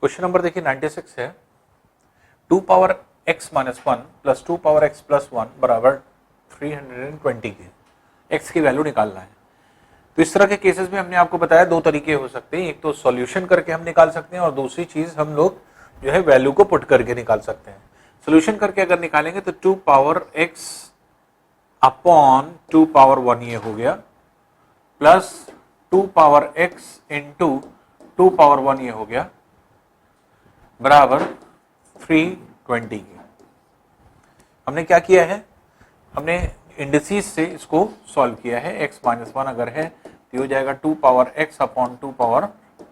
Question number देखिए 96 है, 2 power x minus 1 plus 2 power x plus 1 बराबर 320 के x की वैल्यू निकालना है। तो इस तरह के केसेस में हमने आपको बताया दो तरीके हो सकते हैं, एक तो सॉल्यूशन करके हम निकाल सकते हैं और दूसरी चीज हम लोग जो है वैल्यू को पुट करके निकाल सकते हैं। सॉल्यूशन करके अगर निकालेंगे तो 2 पावर x अपॉन 2 पावर 1 ये हो गया, plus 2 power x into 2 power 1 ये हो गया बराबर 320 की। हमने क्या किया है, हमने इंडिसेस से इसको सॉल्व किया है। x माइनस 1 अगर है तो हो जाएगा 2 पावर x अपॉन 2 पावर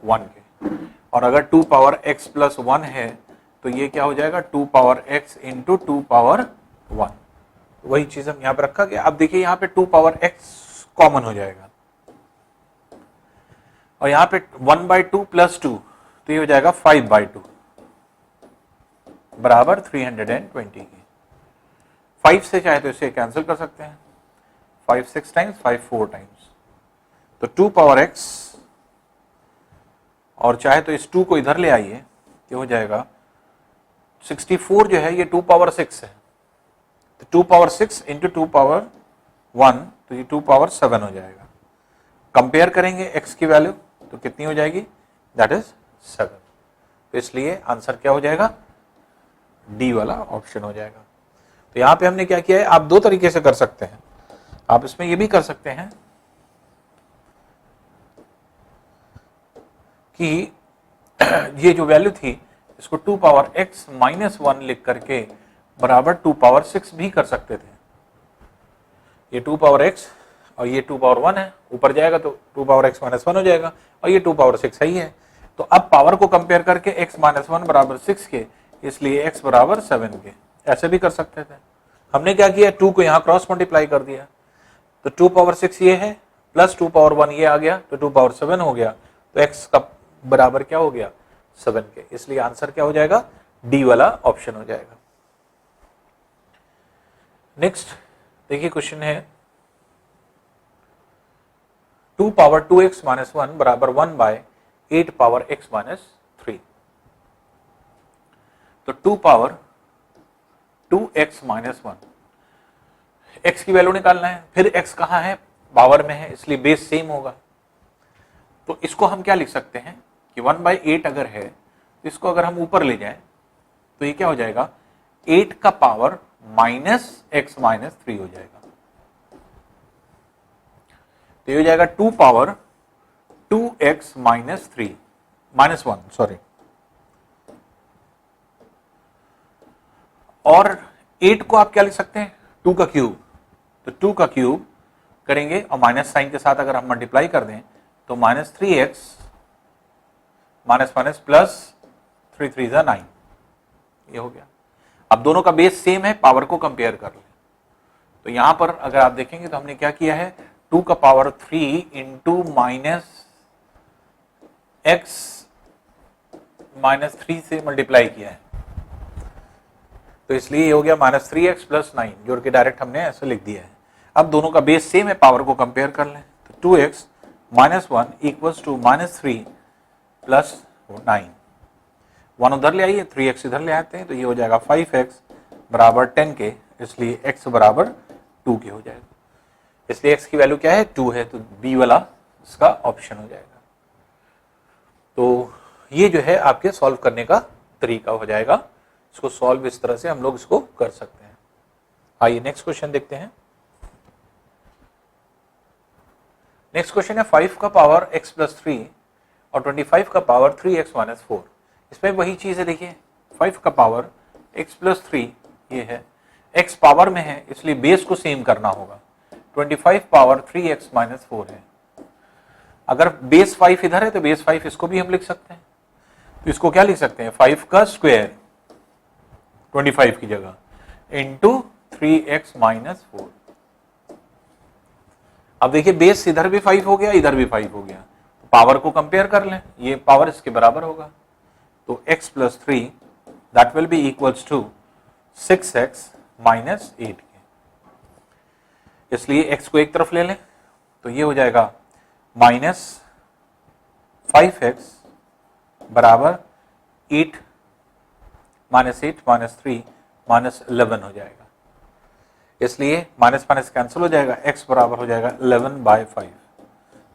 1 के, और अगर 2 पावर x प्लस 1 है तो ये क्या हो जाएगा 2 पावर x इंटू 2 पावर 1। वही चीज हम यहाँ पे रखा गया। अब देखिए यहाँ पे 2 पावर x कॉमन हो जाएगा और यहाँ पे 1/2 प्लस 2 तो ये हो जाएगा 5/2 बराबर 320 की। 5 से चाहे तो इसे कैंसिल कर सकते हैं, 5 6 टाइम्स, 5 4 टाइम्स, तो 2 पावर x, और चाहे तो इस 2 को इधर ले आइए तो हो जाएगा 64 जो है ये 2 पावर 6 है, तो 2 पावर 6 इंटू 2 पावर 1 तो ये 2 पावर 7 हो जाएगा। कंपेयर करेंगे x की वैल्यू तो कितनी हो जाएगी, दैट इज 7। तो इसलिए आंसर क्या हो जाएगा, डी वाला ऑप्शन हो जाएगा। तो यहां पे हमने क्या किया है, आप दो तरीके से कर सकते हैं। आप इसमें ये भी कर सकते हैं कि ये जो वैल्यू थी इसको 2 पावर x माइनस 1 लिख करके बराबर 2 पावर 6 भी कर सकते थे। ये 2 पावर x और ये 2 पावर 1 है, ऊपर जाएगा तो 2 पावर x माइनस 1 हो जाएगा, और ये 2 पावर 6 सही है। तो अब पावर को कंपेयर करके x माइनस 1 बराबर 6 के, इसलिए x बराबर 7 के, ऐसे भी कर सकते थे। हमने क्या किया, 2 को यहाँ क्रॉस मल्टीप्लाई कर दिया, तो 2 पावर 6 ये है प्लस 2 पावर 1 ये आ गया, तो 2 पावर 7 हो गया, तो x का बराबर क्या हो गया 7 के, इसलिए आंसर क्या हो जाएगा, डी वाला ऑप्शन हो जाएगा। नेक्स्ट देखिए क्वेश्चन है 2 पावर 2x माइनस 1 बराबर 1/8 पावर x माइनस 3। तो 2 पावर 2x माइनस 1, x की वैल्यू निकालना है, फिर x कहाँ है, पावर में है, इसलिए बेस सेम होगा। तो इसको हम क्या लिख सकते हैं कि 1/8 अगर है तो इसको अगर हम ऊपर ले जाएं तो ये क्या हो जाएगा, 8 का पावर माइनस x माइनस 3 हो जाएगा। तो ये हो जाएगा 2 power 2x minus 3 minus 1 sorry, और 8 को आप क्या लिख सकते हैं, 2 का क्यूब, तो 2 का क्यूब करेंगे और माइनस साइन के साथ अगर हम मल्टीप्लाई कर दें तो minus 3x minus minus plus 3 3 9, ये हो गया। अब दोनों का बेस सेम है, पावर को कंपेयर कर लें तो यहां पर अगर आप देखेंगे तो हमने क्या किया है, 2 का power 3 into minus x minus 3 से मल्टीप्लाई किया है, तो इसलिए ये हो गया माइनस 3x प्लस 9, जोड़ के डायरेक्ट हमने ऐसे लिख दिया है। अब दोनों का बेस सेम है, पावर को कंपेयर कर लें तो 2x minus 1 equals to minus 3 plus 9, 1 उधर ले आइए, 3x इधर ले आते हैं तो ये हो जाएगा 5x बराबर 10 के, इसलिए x बराबर 2 के हो जाएगा। इसलिए x की वैल्यू क्या है, 2 है, तो बी वाला इसका ऑप्शन हो जाएगा। तो ये जो है आपके सॉल्व करने का तरीका हो जाएगा। इसको सॉल्व इस तरह से हम लोग इसको कर सकते हैं। आइए नेक्स्ट क्वेश्चन देखते हैं। नेक्स्ट क्वेश्चन है 5 का पावर x प्लस 3 और 25 का पावर 3x माइनस 4। इसमें वही चीज है, देखिए 5 का पावर x प्लस 3 ये है, x पावर में है इसलिए बेस को सेम करना होगा, 25 पावर 3x माइनस 4 है। अगर बेस 5 इधर है तो बेस 5 इसको भी हम लिख सकते हैं, तो इसको क्या लिख सकते हैं, 5 का स्क्वायर 25 की जगह इंटू 3x माइनस 4। अब देखिए बेस इधर भी 5 हो गया, इधर भी 5 हो गया, पावर को कंपेयर कर लें, ये पावर इसके बराबर होगा, तो x plus 3 that will be equals to 6x minus 8 के, इसलिए x को एक तरफ ले लें तो ये हो जाएगा माइनस 5x बराबर 8 -3 -11 हो जाएगा। इसलिए माइनस माइनस कैंसिल हो जाएगा, x बराबर हो जाएगा 11/5।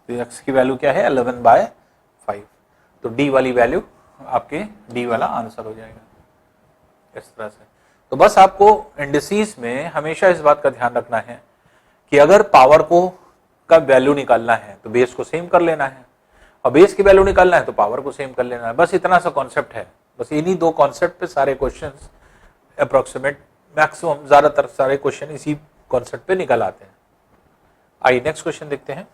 तो x की वैल्यू क्या है 11/5। तो d वाली वैल्यू आपके d वाला आंसर हो जाएगा इस तरह से। तो बस आपको इंडिसेस में हमेशा इस बात का ध्यान रखना है कि अगर पावर को का वैल्यू निकालना है तो बेस को सेम कर लेना है, और बेस की वैल्यू निकालना है तो पावर को सेम कर लेना है। बस इतना सा कॉन्सेप्ट है। बस इन्हीं दो कॉन्सेप्ट पे सारे क्वेश्चंस अप्रोक्सीमेट मैक्सिमम ज्यादातर सारे क्वेश्चन इसी कॉन्सेप्ट पे निकल आते हैं। आइए नेक्स्ट क्वेश्चन देखते हैं।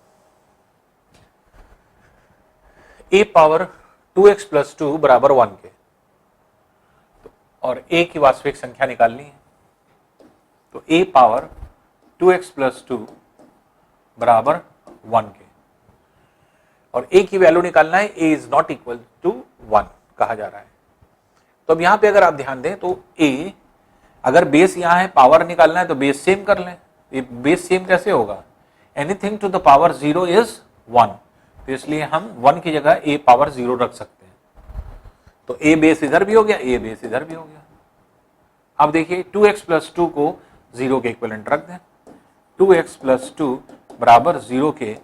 a पावर 2x + 2 बराबर 1 के, और a की वास्तविक संख्या निकालनी है। तो a पावर 2x + 2 बराबर 1 के, और a की वैल्यू निकालना है। a is not equal to 1 कहा जा रहा है। तो अब यहां पे अगर आप ध्यान दें तो a, अगर बेस यहां है, पावर निकालना है तो बेस सेम कर लें। ये बेस सेम कैसे होगा? Anything to the power 0 is 1, तो इसलिए हम 1 की जगह a पावर 0 रख सकते हैं। तो a बेस इधर भी हो गया, a बेस इधर भी हो गया। अब देखिए 2x + 2 को 0 के इक्विवेलेंट रख दें। 2x + 2 बराबर 0 के,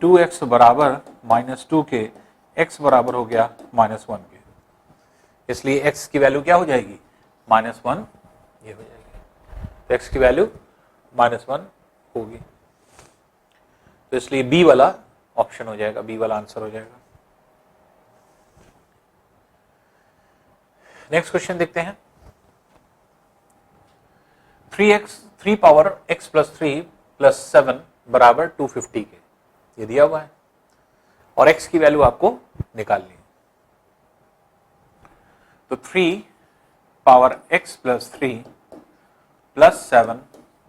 2x बराबर -2 के, x बराबर हो गया -1 के। इसलिए x की वैल्यू क्या हो जाएगी? -1 ये हो जाएगी। तो x की वैल्यू -1 होगी। तो इसलिए b वाला ऑप्शन हो जाएगा, b वाला आंसर हो जाएगा। नेक्स्ट क्वेश्चन देखते हैं। 3 पावर x + 3 + 7 बराबर 250 के, ये दिया हुआ है, और x की वैल्यू आपको निकालनी है। तो 3 पावर x + 3 + 7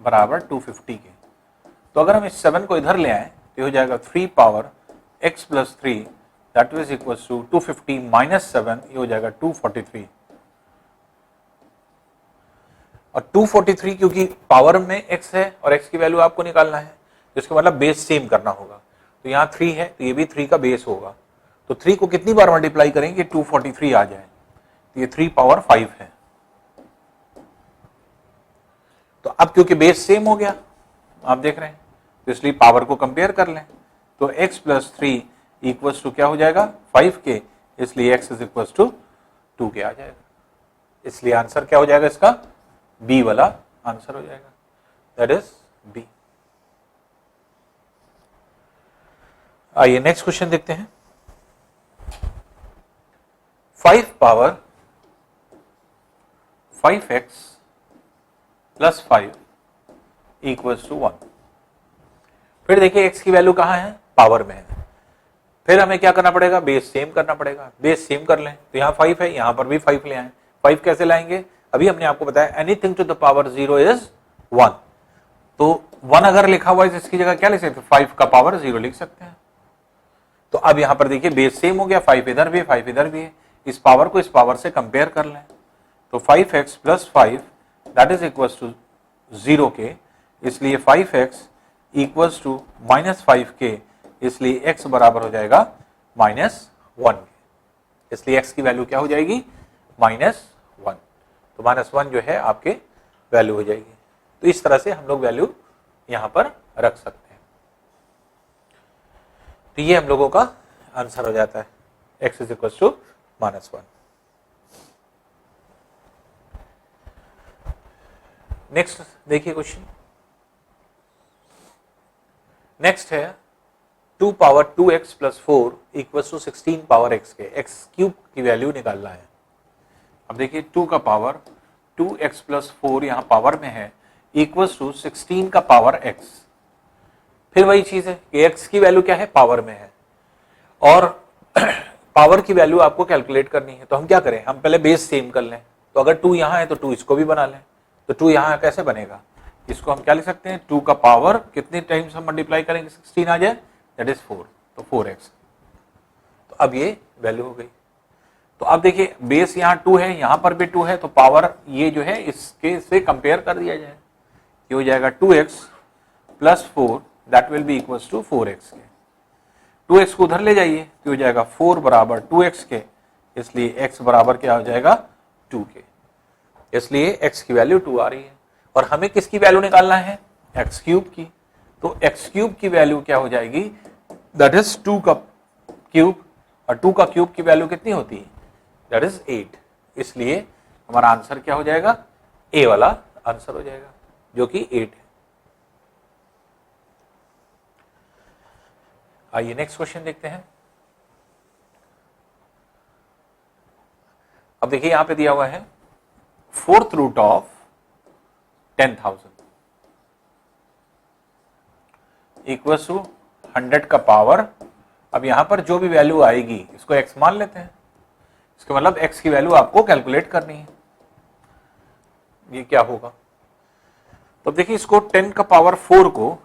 बराबर 250 के। तो अगर हम इस 7 को इधर ले आए तो हो जाएगा 3 power x + 3 that is equal to 250 - 7, ये हो जाएगा 243। और 243 क्योंकि पावर में x है और x की वैल्यू आपको निकालना है, तो इसका मतलब बेस सेम करना होगा। तो यहाँ 3 है तो ये भी 3 का बेस होगा। तो 3 को कितनी बार मल्टीप्लाई करेंगे 243 आ जाए? तो ये 3 पावर 5 है। तो अब क्योंकि बेस सेम हो गया, आप देख रहे हैं, तो इसलिए पावर को कंपेयर कर लें। तो x + 3 इक्वल्स टू क्या हो जाएगा 5 के, इसलिए x इज इक्वल्स टू 2 के आ जाएगा। इसलिए आंसर क्या हो जाएगा इसका? बी वाला आंसर हो जाएगा, दैट इज बी। आइए नेक्स्ट क्वेश्चन देखते हैं। 5 पावर 5x + 5 इक्वल्स टू 1। फिर देखिए x की वैल्यू कहां है? पावर में है। फिर हमें क्या करना पड़ेगा? बेस सेम करना पड़ेगा। बेस सेम कर लें तो यहाँ 5 है, यहां पर भी 5 ले आए। 5 कैसे लाएंगे? अभी हमने आपको बताया anything to the power 0 is 1। तो 1 अगर लिखा हुआ है इसकी जगह क्या लिख सकते हैं? 5 का पावर 0 लिख सकते हैं। तो अब यहां पर देखिए बेस सेम हो गया, 5 इधर भी है, 5 इधर भी है। इस पावर को इस पावर से कंपेयर कर लें तो 5x + 5 that is equals to 0 के, इसलिए 5x इक्वल्स टू -5 के, इसलिए x बराबर हो जाएगा -1 के। इसलिए x की वैल्यू क्या हो जाएगी? -1। तो -1 जो है आपके वैल्यू हो जाएगी। तो इस तरह से हम लोग वैल्यू यहां पर रख सकते हैं। तो ये हम लोगों का आंसर हो जाता है, x is equal to -1। Next देखिए क्वेश्चन। नेक्स्ट है 2 power 2x + 4 equals to 16 power x के, x³ की वैल्यू निकालना है। अब देखिए 2 का पावर 2x + 4 यहां पावर में है, इक्वल्स टू 16 का पावर x। फिर वही चीज है कि x की वैल्यू क्या है? पावर में है, और पावर की वैल्यू आपको कैलकुलेट करनी है। तो हम क्या करें? हम पहले बेस सेम कर लें। तो अगर 2 यहां है तो 2 इसको भी बना लें। तो 2 यहां कैसे बनेगा? इसको हम क्या लिख सकते हैं? 2 का पावर कितने टाइम्स हम मल्टीप्लाई करेंगे 16 आ जाए, दैट इज 4, तो 4x। तो अब ये वैल्यू हो गई। तो अब देखिए बेस यहाँ 2 है, यहां पर भी 2 है, तो पावर ये जो है इसके से कंपेयर कर दिया जाए। ये हो जाएगा 2x + 4 that will be equals to 4x के। 2x को उधर ले जाइए तो हो जाएगा 4 बराबर 2x के, इसलिए x बराबर क्या हो जाएगा 2 के, इसलिए x की वैल्यू 2 आ रही है। और हमें किसकी वैल्यू निकालना है, x क्यूब की, तो x क्यूब की वैल्यू क्या हो जाएगी, दैट इज 2 का क्यूब, और 2 का क्यूब की वैल्यू कितनी होती है, दैट इज 8, इसलिए हमारा आंसर क्या हो जाएगा, ए वाला आंसर हो जाएगा जो कि 8 है। आइए नेक्स्ट क्वेश्चन देखते हैं। अब देखिए यहां पे दिया हुआ है 4th root of 10,000 equal to 100 का पावर। अब यहां पर जो भी वैल्यू आएगी इसको x मान लेते हैं, इसका मतलब x की वैल्यू आपको कैलकुलेट करनी है, ये क्या होगा। तो देखिए इसको 10 का पावर 4 को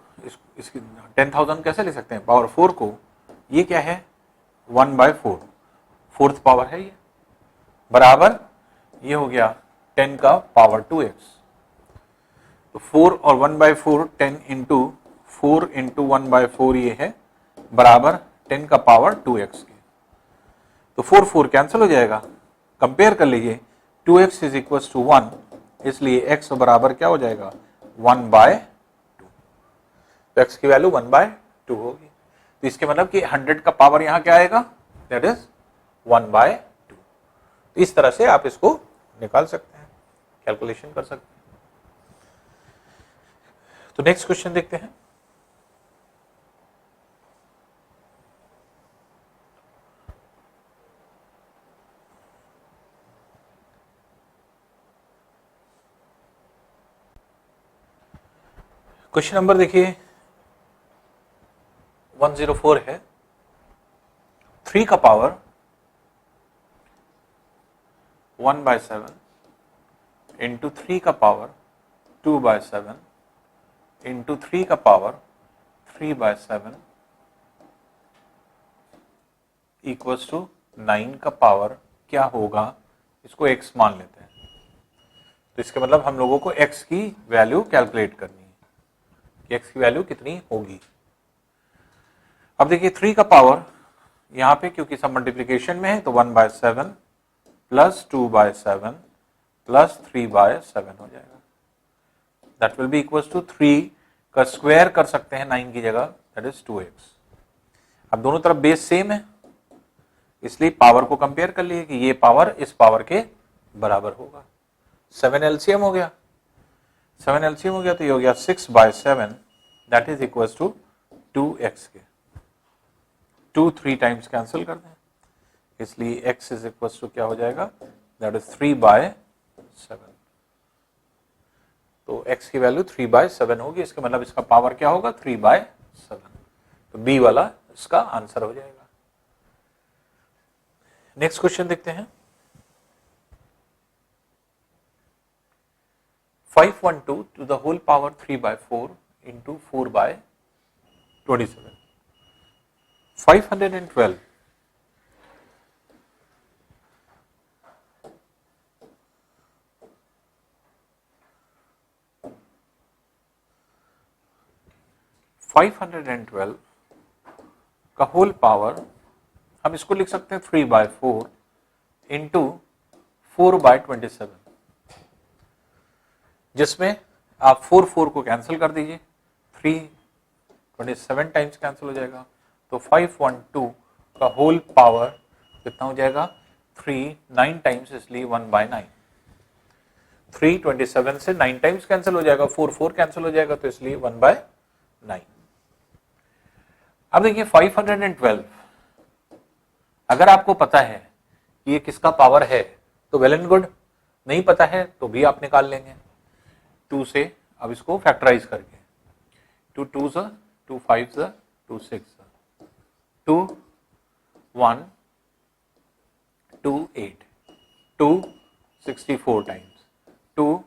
इसकी 10,000 कैसे ले सकते हैं, पावर 4 को, ये क्या है 1/4, 4th पावर है ये, बराबर ये हो गया 10 का पावर 2x। तो 4 और 1/4 10 इंटू 4 इंटू 1/4 ये है, बराबर 10 का पावर 2x के। तो 4 4 कैंसिल हो जाएगा, कंपेयर कर लीजिए, 2x इज इक्वल टू 1, इसलिए x बराबर क्या हो जाएगा 1/2, तो x की वैल्यू 1/2 होगी। तो इसके मतलब कि 100 का पावर यहां क्या आएगा, दैट इज 1/2। तो इस तरह से आप इसको निकाल सकते हैं, कैलकुलेशन कर सकते हैं। तो नेक्स्ट क्वेश्चन देखते हैं। क्वेश्चन नंबर देखिए 104 है, 3 का पावर 1/7 इंटू 3 का पावर 2/7 इंटू 3 का पावर 3/7 इक्वल्स टू 9 का पावर क्या होगा, इसको x मान लेते हैं। तो इसका मतलब हम लोगों को x की वैल्यू कैलकुलेट करनी है कि x की वैल्यू कितनी होगी। अब देखिए 3 का पावर यहां पे क्योंकि सब मल्टीप्लीकेशन में है तो 1/7 प्लस 2/7 प्लस 3/7 हो जाएगा, that will be equal to 3 का स्क्वायर कर सकते हैं 9 की जगह, दैट इज 2x। अब दोनों तरफ बेस सेम है, इसलिए पावर को कंपेयर कर लिए कि ये पावर इस पावर के बराबर होगा। 7 एलसीएम हो गया, 7 एलसीएम हो गया तो ये हो गया 6/7, that is equal to 2x के। 2 3 टाइम्स कैंसिल कर दें, इसलिए x इज इक्वल टू क्या हो जाएगा, दैट इज 3/7। तो x की वैल्यू 3/7 होगी, इसका मतलब इसका पावर क्या होगा 3/7, तो b वाला इसका आंसर हो जाएगा। नेक्स्ट क्वेश्चन देखते हैं। 512 to the whole power 3/4 into 4/27, 512 512 का होल पावर, हम इसको लिख सकते हैं 3/4 इंटू 4/27, जिसमें आप 4 4 को कैंसिल कर दीजिए, 3/27 टाइम्स कैंसिल हो जाएगा, तो 512 का होल पावर कितना हो जाएगा 3 9 टाइम्स, इसलिए 1/9। 3/27 से 9 टाइम्स कैंसिल हो जाएगा, 4 4 कैंसिल हो जाएगा, तो इसलिए 1/9। अब देखिए 512, अगर आपको पता है कि ये किसका पावर है तो वेल एंड गुड, नहीं पता है तो भी आप निकाल लेंगे 2 से। अब इसको फैक्टराइज करके 2 2 2 5 2 6 2 1 2 8 2 64 times, 2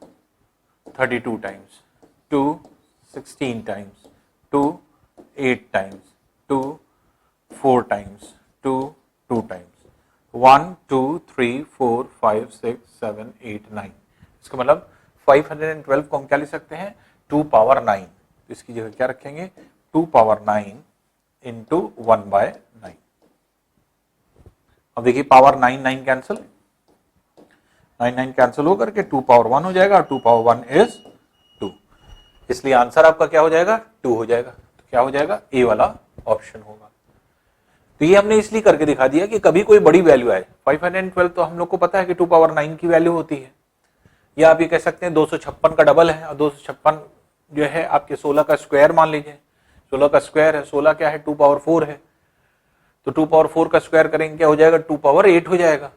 32 times, 2 16 times, 2 8 times, 2 4 times, 2 2 times, 1 2 3 4 5 6 7 8 9। इसका मतलब 512 को हम क्या लिख सकते हैं 2 पावर 9, तो इसकी जगह क्या रखेंगे 2 पावर 9 इंटू 1/9। अब अब देखिए पावर 9 9 कैंसिल, 9 9 कैंसिल होकर के 2 पावर 1 हो जाएगा और 2 पावर 1 इज 2, इसलिए आंसर आपका क्या हो जाएगा 2 हो जाएगा। तो क्या हो जाएगा ए वाला ऑप्शन होगा। तो ये हमने इसलिए करके दिखा दिया कि कभी कोई बड़ी वैल्यू आए, 512 तो हम लोग को पता है कि 2 पावर 9 की वैल्यू होती है, या आप ये कह सकते हैं 256 का डबल है, और 256 जो है आपके 16 का स्क्वायर मान लीजिए, 16 का स्क्वायर है, 16 क्या है 2 पावर 4 है, तो 2 पावर 4 का स्क्वायर करेंगे क्या हो जाएगा 2 पावर 8 हो जाएगा,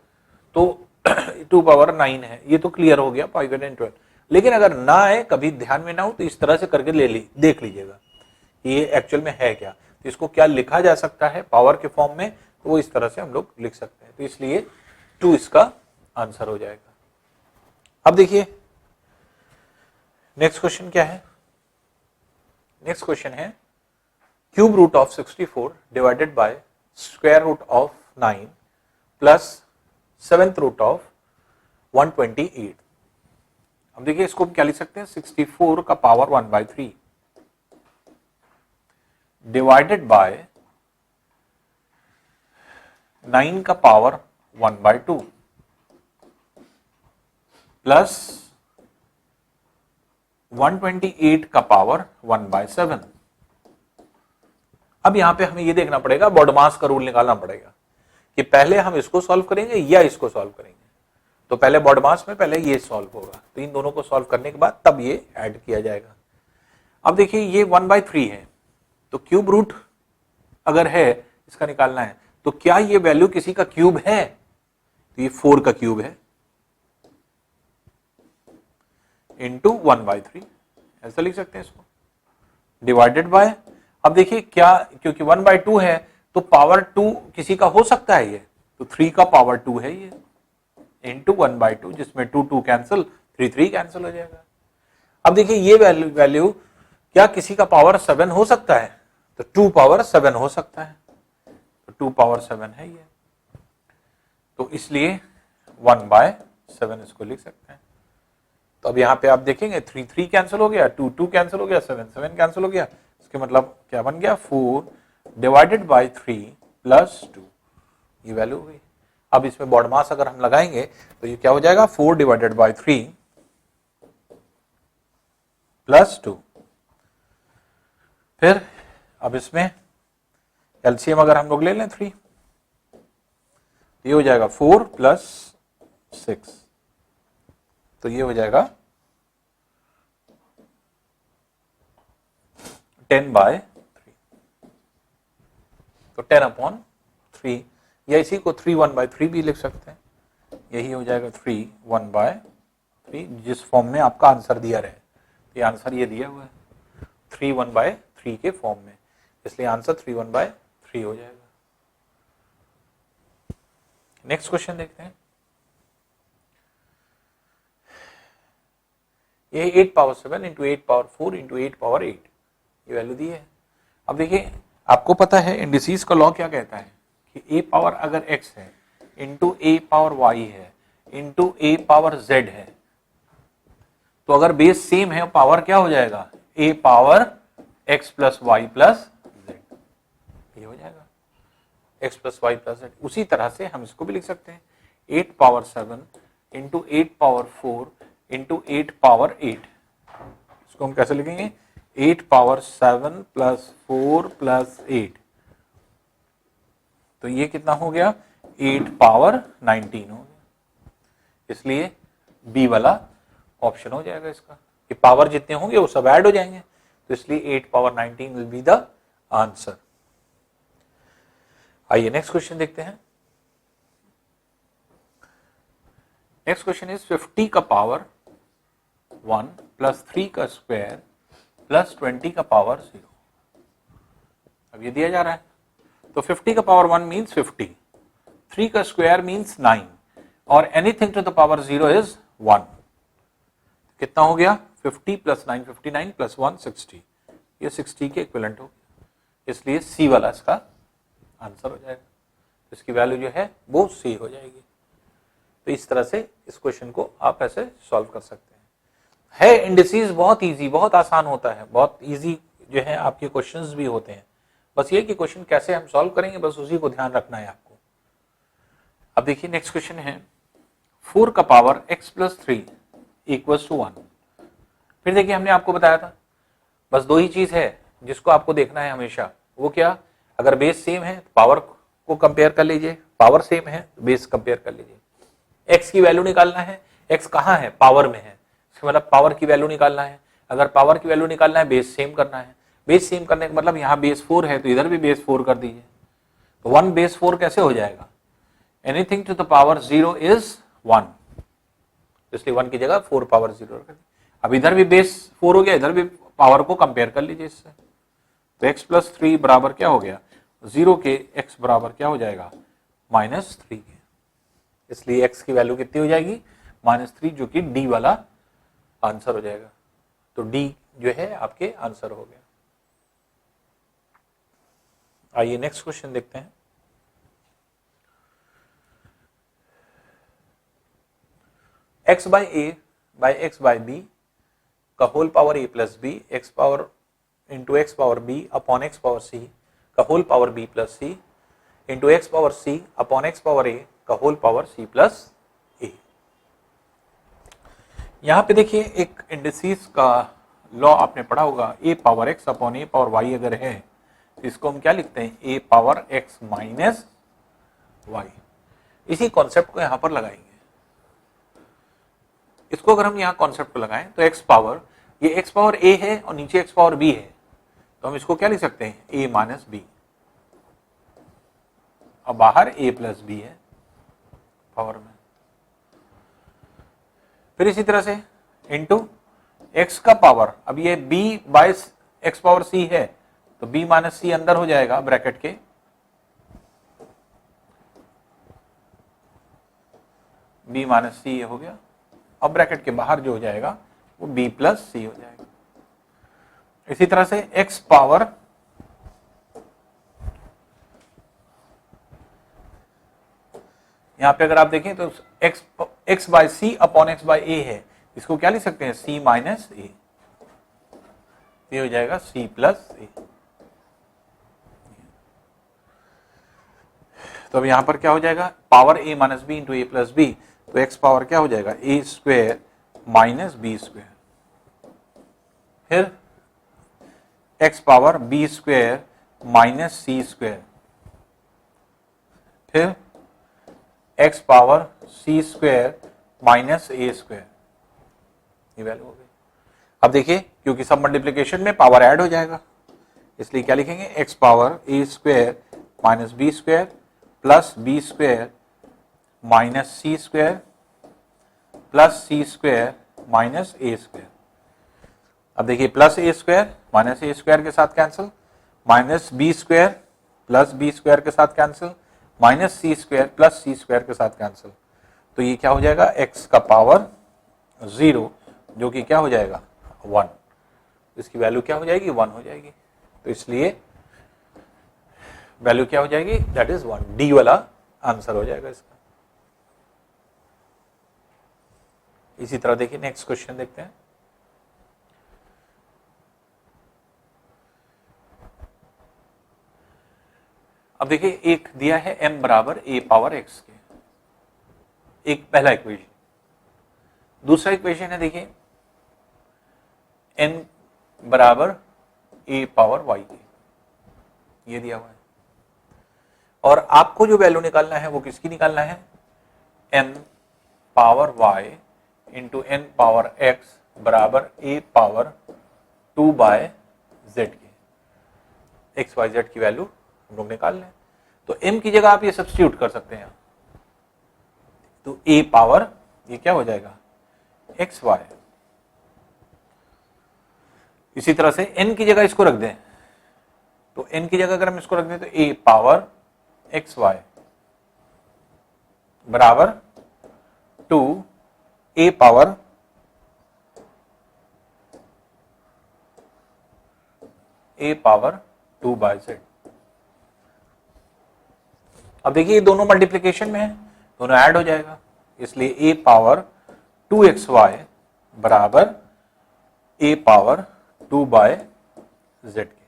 तो 2 पावर 9 है, ये तो क्लियर हो गया 512। लेकिन अगर ना आए, कभी ध्यान में ना हो, तो इस तरह से करके देख लीजिएगा ये एक्चुअल में है क्या, तो इसको क्या लिखा जा सकता है पावर के फॉर्म में, तो वो इस तरह से हम लोग लिख सकते हैं, तो इसलिए 2 इसका आंसर हो जाएगा। अब देखिए नेक्स्ट क्वेश्चन क्या है, नेक्स्ट क्वेश्चन है cube root of 64 divided by square root of 9 plus 7th root of 128। अब देखिए इसको क्या लिख सकते हैं 64 का पावर 1/3 डिवाइडेड बाय 9 का पावर 1/2 प्लस 128 का पावर 1/7। अब यहां पे हमें ये देखना पड़ेगा, बॉडमास का रूल निकालना पड़ेगा कि पहले हम इसको सॉल्व करेंगे या इसको सॉल्व करेंगे। तो पहले बॉडमास में पहले ये सॉल्व होगा, तो इन दोनों को सॉल्व करने के बाद तब ये ऐड किया जाएगा। अब देखिए ये 1/3 है, तो क्यूब रूट अगर है इसका निकालना है, तो क्या ये वैल्यू किसी का क्यूब है, तो ये 4 का क्यूब है इंटू 1/3, ऐसा लिख सकते हैं इसको, डिवाइडेड बाय, अब देखिए क्या, क्योंकि 1/2 है तो पावर 2 किसी का हो सकता है ये, तो 3 का पावर 2 है ये, इंटू 1/2, जिसमें 2 2 कैंसिल, 3 3 कैंसिल हो जाएगा। अब देखिए ये वैल्यू क्या किसी का पावर 7 हो सकता है, तो 2 पावर 7 हो सकता है, तो 2 पावर 7 है ये, तो इसलिए 1/7 इसको लिख सकते हैं। तो अब यहां पे आप देखेंगे 3 3 कैंसिल हो गया, 2 2 कैंसिल हो गया, 7 7 कैंसिल हो गया, इसके मतलब क्या बन गया 4 डिवाइडेड बाय 3 प्लस 2, ये वैल्यू हो गई। अब इसमें बॉडमास अगर हम लगाएंगे तो ये क्या हो जाएगा 4 डिवाइडेड बाय 3 प्लस 2। फिर अब इसमें एलसीएम अगर हम लोग ले लें 3, ये हो जाएगा 4 प्लस 6, तो ये हो जाएगा 10/3, तो 10/3, या इसी को 3 1/3 भी लिख सकते हैं, यही हो जाएगा 3 1/3, जिस फॉर्म में आपका आंसर दिया रहे, ये आंसर ये दिया हुआ है 3 1/3 के फॉर्म में, इसलिए आंसर 3 1/3 हो जाएगा। नेक्स्ट क्वेश्चन देखते हैं, ये 8 power 7 into 8 power 4 into 8 power 8, ये वैल्यू दी है। अब देखिए आपको पता है इंडिसेस का लॉ क्या कहता है कि a पावर अगर x है इंटू a पावर y है इंटू a पावर z है, तो अगर बेस सेम है पावर क्या हो जाएगा a power x plus Y plus z, ये हो जाएगा x plus Y plus z। उसी तरह से हम इसको भी लिख सकते हैं 8 power 7 into 8 power 4 into 8 power 8, इसको हम कैसे लिखेंगे 8 पावर 7 प्लस 4 प्लस 8, तो ये कितना हो गया 8 पावर 19 हो गया, इसलिए बी वाला ऑप्शन हो जाएगा इसका, कि पावर जितने होंगे वो सब ऐड हो जाएंगे, तो इसलिए 8 power 19 will be the answer. आइए नेक्स्ट क्वेश्चन देखते हैं। नेक्स्ट क्वेश्चन इज 50 का पावर 1 प्लस 3 का स्क्वायर प्लस 20 का पावर 0। अब ये दिया जा रहा है, तो 50 का पावर 1 मीन्स 50, 3 का स्क्वायर मीन्स 9, और anything to the power 0 is 1, कितना हो गया 50 प्लस 9 59 प्लस 1 60, ये 60 के इक्विवेलेंट हो गया, इसलिए सी वाला इसका आंसर हो जाएगा, इसकी वैल्यू जो है वो सी हो जाएगी। तो इस तरह से इस क्वेश्चन को आप ऐसे सॉल्व कर सकते हैं। है इंडिसेस बहुत इजी, बहुत आसान होता है, बहुत इजी जो है आपके क्वेश्चंस भी होते हैं, बस ये कि क्वेश्चन कैसे हम सॉल्व करेंगे बस उसी को ध्यान रखना है आपको। अब देखिए नेक्स्ट क्वेश्चन है 4 का power x plus 3 equals to 1। फिर देखिए हमने आपको बताया था बस दो ही चीज है जिसको आपको देखना है हमेशा, वो क्या, अगर बेस सेम है पावर को कंपेयर कर लीजिए, पावर सेम है बेस कंपेयर कर लीजिए। x की वैल्यू निकालना है, x कहाँ है, पावर में है, इसका मतलब पावर की वैल्यू निकालना है। अगर पावर की वैल्यू निकालना है बेस सेम करना है, बेस सेम करने का मतलब यहाँ बेस 4 है तो इधर भी बेस 4 कर दीजिए। तो 1 बेस 4 कैसे हो जाएगा, anything to the power 0 is 1, इसलिए 1 की जगह 4 पावर 0 कर दी। अब इधर भी बेस 4 हो गया, इधर भी पावर को कंपेयर कर लीजिए इससे, तो x प्लस 3 बराबर क्या हो गया, 0 के x बराबर क्या हो जाएगा -3 के, इसलिए x की वैल्यू कितनी हो जाएगी -3, जो कि d वाला आंसर हो जाएगा। तो d जो है आपके आंसर हो गया। आइए नेक्स्ट क्वेश्चन देखते हैं। x by a by x by b का whole power a plus b x power into x power b upon x power c का whole power b plus c into x power c upon x power a का whole power c plus a। यहां पे देखिए एक indices का law आपने पढ़ा होगा, a power x upon a power y अगर है तो इसको हम क्या लिखते हैं, a power x minus y। इसी कॉन्सेप्ट को यहां पर लगाएंगे, इसको अगर हम यहाँ कॉन्सेप्ट को लगाएं तो x पावर, ये x पावर a है और नीचे x पावर b है, तो हम इसको क्या लिख सकते हैं, a माइनस बी, और बाहर a प्लस बी है पावर में। फिर इसी तरह से इंटू x का पावर, अब ये b by x power c है तो b माइनस सी अंदर हो जाएगा ब्रैकेट के, b माइनस सी हो गया, अब ब्रैकेट के बाहर जो हो जाएगा वो b प्लस सी हो जाएगा। इसी तरह से x पावर, यहां पे अगर आप देखें तो x बाय सी अपॉन x बाय ए है, इसको क्या लिख सकते हैं, c माइनस ए, ये हो जाएगा c प्लस ए। तो अब यहां पर क्या हो जाएगा, power a minus B into A plus b, तो x पावर क्या हो जाएगा, a square minus B square, फिर x power b square minus सी स्क्वायर, फिर x power c square minus ए स्क्वायर, ये वैल्यू हो गई। अब देखिए क्योंकि सब मल्टीप्लिकेशन में पावर ऐड हो जाएगा, इसलिए क्या लिखेंगे, x power a square minus B square plus B square minus C square plus C square minus A square. अब देखिए plus A square minus A square के साथ cancel, minus B square plus B square के साथ cancel, minus सी square plus C square के साथ cancel, तो ये क्या हो जाएगा, x का पावर 0 जो कि क्या हो जाएगा 1, इसकी वैल्यू क्या हो जाएगी 1 हो जाएगी, तो इसलिए वैल्यू क्या हो जाएगी, दैट इज 1, डी वाला आंसर हो जाएगा इसका। इसी तरह देखिए नेक्स्ट क्वेश्चन देखते हैं। अब देखिए एक दिया है m बराबर a पावर x के, एक पहला इक्वेशन। दूसरा इक्वेशन है देखिए n बराबर a पावर y के, ये दिया हुआ है, और आपको जो वैल्यू निकालना है वो किसकी निकालना है, n power y into n power x बराबर a पावर 2 बाय z के, x y z की वैल्यू हम लोग निकाल लें। तो m की जगह आप ये सब्स्टिट्यूट कर सकते हैं, तो a पावर ये क्या हो जाएगा एक्स वाई, इसी तरह से n की जगह इसको रख दें, तो n की जगह अगर हम इसको रख दें तो a पावर एक्स वाई बराबर 2 a power a power 2 by z। अब देखिए ये दोनों मल्टीप्लिकेशन में है, दोनों ऐड हो जाएगा, इसलिए a पावर 2xy बराबर a पावर 2 बाय z के।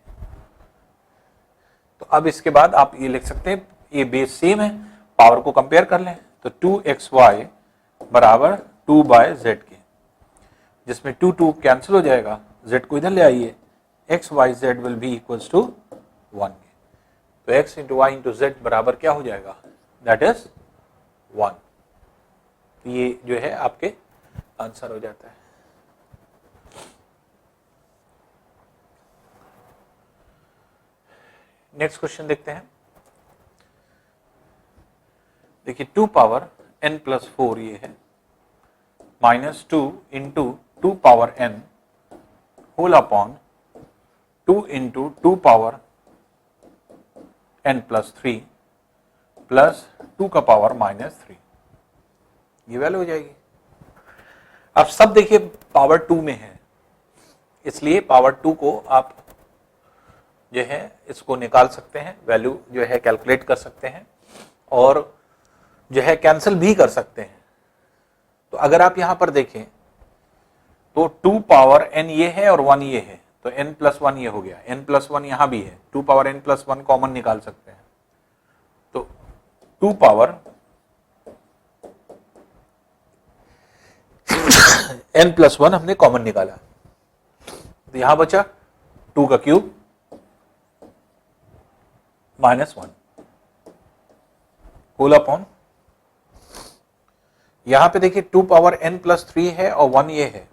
तो अब इसके बाद आप ये लिख सकते हैं, ये बेस सेम है पावर को कंपेयर कर लें तो 2xy बराबर 2/z के, जिसमें 2 कैंसिल हो जाएगा, z को इधर ले आइए, x y z will be equals to 1 के। तो x into Y into Z बराबर क्या हो जाएगा, दैट इज 1। ये जो है आपके आंसर हो जाता है। नेक्स्ट क्वेश्चन देखते हैं। देखिए 2 पावर n प्लस 4 ये है, -2 into 2 power n whole upon 2 into 2 power n plus 3 plus 2 का पावर -3, ये वैल्यू हो जाएगी। अब सब देखिए पावर 2 में है, इसलिए पावर 2 को आप जो है इसको निकाल सकते हैं, वैल्यू जो है कैलकुलेट कर सकते हैं और जो है कैंसिल भी कर सकते हैं। तो अगर आप यहां पर देखें तो 2 पावर n ये है और 1 ये है, तो n प्लस 1 ये हो गया, n प्लस 1 यहां भी है, 2 पावर n प्लस 1 कॉमन निकाल सकते हैं। तो 2 पावर n प्लस 1 हमने कॉमन निकाला, तो यहां बचा 2 का क्यूब -1 होल अपॉन, यहां पे देखिए 2 पावर n प्लस 3 है और 1 ये है,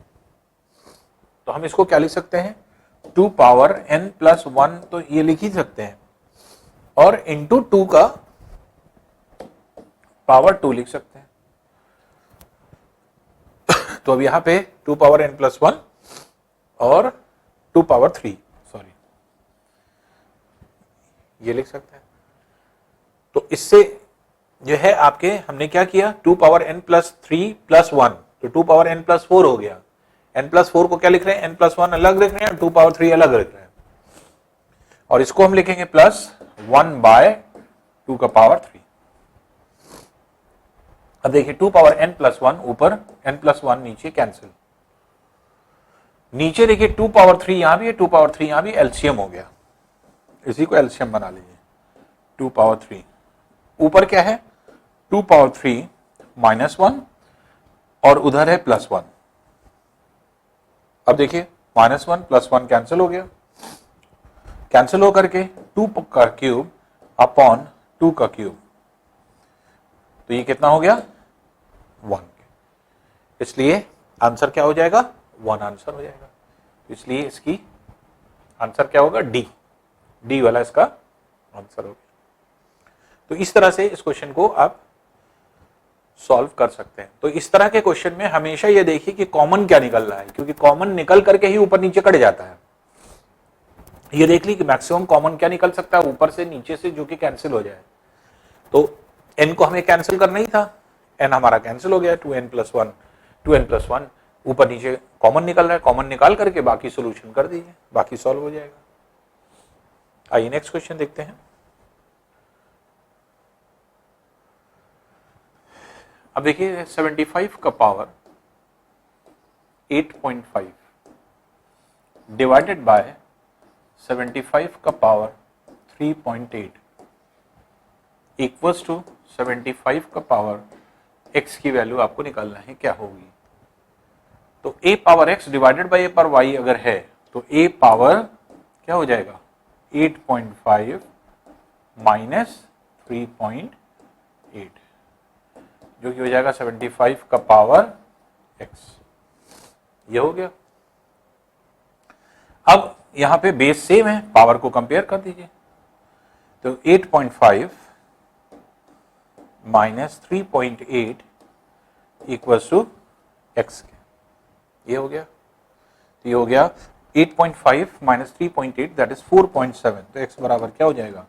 तो हम इसको क्या लिख सकते हैं, 2 पावर n प्लस 1 तो ये लिख ही सकते हैं और इंटू 2 का पावर 2 लिख सकते हैं। तो अब यहां पे 2 पावर n प्लस 1 और 2 पावर 3 सॉरी ये लिख सकते हैं। तो इससे जो है आपके हमने क्या किया, 2 पावर n प्लस 3 प्लस 1, तो 2 पावर n प्लस 4 हो गया। n प्लस 4 को क्या लिख रहे हैं, n प्लस 1 अलग लिख रहे हैं, 2 पावर 3 अलग लिख रहे हैं, और इसको हम लिखेंगे प्लस 1/2 का पावर 3। अब देखिए 2 पावर n प्लस 1 ऊपर, n प्लस 1 नीचे कैंसिल, नीचे देखिए 2 पावर 3 यहां भी है, 2 पावर 3 यहां भी, एलसीएम हो गया, इसी को एलसीएम बना लीजिए। 2 पावर 3 ऊपर क्या है, 2 पावर 3 -1 और उधर है +1। अब देखिए -1 प्लस 1 कैंसिल हो गया, कैंसिल होकर के 2 का क्यूब अपॉन 2 का क्यूब, तो ये कितना हो गया 1, इसलिए आंसर क्या हो जाएगा 1 आंसर हो जाएगा। इसलिए इसकी आंसर क्या होगा, डी वाला इसका आंसर होगा। तो इस तरह से इस क्वेश्चन को आप सॉल्व कर सकते हैं। तो इस तरह के क्वेश्चन में हमेशा ये देखिए कि कॉमन क्या निकल रहा है, क्योंकि कॉमन निकल करके ही ऊपर नीचे कट जाता है। ये देख ली कि मैक्सिमम कॉमन क्या निकल सकता है, ऊपर से नीचे से, जो कि कैंसिल हो जाए। तो n को हमें कैंसिल करना ही था, n हमारा कैंसिल हो गया, 2n प्लस 1 ऊपर नीचे कॉमन निकल रहा है, कॉमन निकाल करके बाकी सोल्यूशन कर दीजिए, बाकी सॉल्व हो जाएगा। आइए नेक्स्ट क्वेश्चन देखते हैं। अब देखिए 75 का पावर 8.5 डिवाइडेड बाय 75 का पावर 3.8 इक्वल्स टू 75 का पावर x की वैल्यू आपको निकालना है, क्या होगी। तो a power x divided by a power y अगर है तो a पावर क्या हो जाएगा 8.5 माइनस 3.8, जो कि हो जाएगा 75 का पावर x, ये हो गया। अब यहां पे बेस सेम है, पावर को कंपेयर कर दीजिए, तो 8.5 माइनस 3.8 इक्वल्स टू x के, ये हो गया। तो ये हो गया 8.5 माइनस 3.8 दैट इज 4.7, तो x बराबर क्या हो जाएगा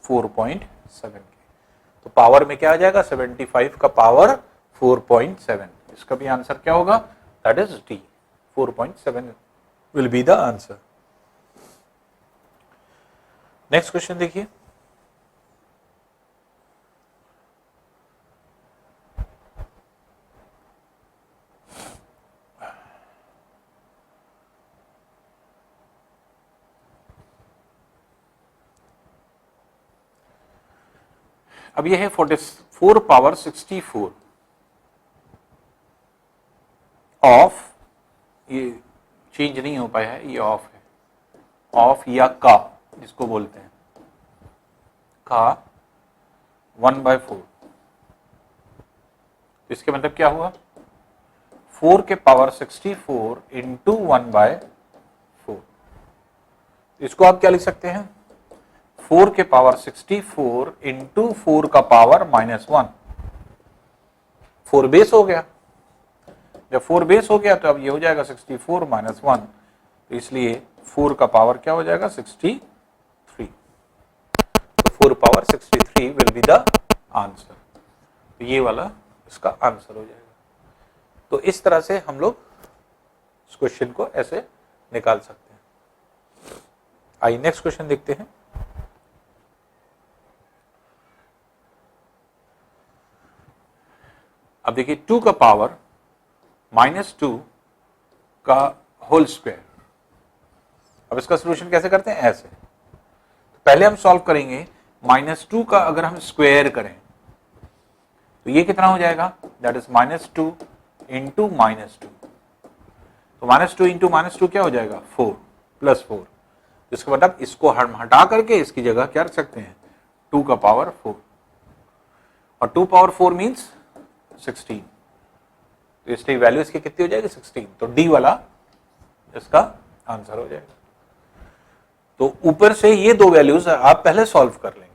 4.7 के। तो पावर में क्या आ जाएगा 75 का पावर 4.7, इसका भी आंसर क्या होगा, that is D, 4.7 will be the answer. Next question देखिए। अब ये है 44 पावर 64 ऑफ, ये चेंज नहीं हो पाया है, ये ऑफ है, ऑफ या का जिसको बोलते हैं, का 1/4। इसके मतलब क्या हुआ, 4 के पावर 64 इंटू 1/4। इसको आप क्या लिख सकते हैं, 4 के पावर 64 इंटू 4 का पावर -1। 4 बेस हो गया, जब 4 बेस हो गया तो अब ये हो जाएगा 64 - 1, तो इसलिए 4 का पावर क्या हो जाएगा 63। तो 4 power 63 will be the answer. तो ये वाला इसका आंसर हो जाएगा। तो इस तरह से हम लोग इस क्वेश्चन को ऐसे निकाल सकते हैं। आइए नेक्स्ट क्वेश्चन देखते हैं। अब देखिए 2 का पावर -2 का होल स्क्वायर। अब इसका सॉल्यूशन कैसे करते हैं, ऐसे। तो पहले हम सॉल्व करेंगे -2 का अगर हम स्क्वायर करें तो ये कितना हो जाएगा, दैट इज -2 इंटू -2। तो -2 इंटू -2 क्या हो जाएगा, 4 + 4। इसका मतलब इसको हम हटा करके इसकी जगह क्या रख सकते हैं, 2 का पावर 4, और 2 पावर 4 मीन्स 16। तो इसलिए वैल्यू इसकी कितनी हो जाएगी, 16। तो डी वाला इसका आंसर हो जाएगा। तो ऊपर से ये दो वैल्यूज आप पहले सॉल्व कर लेंगे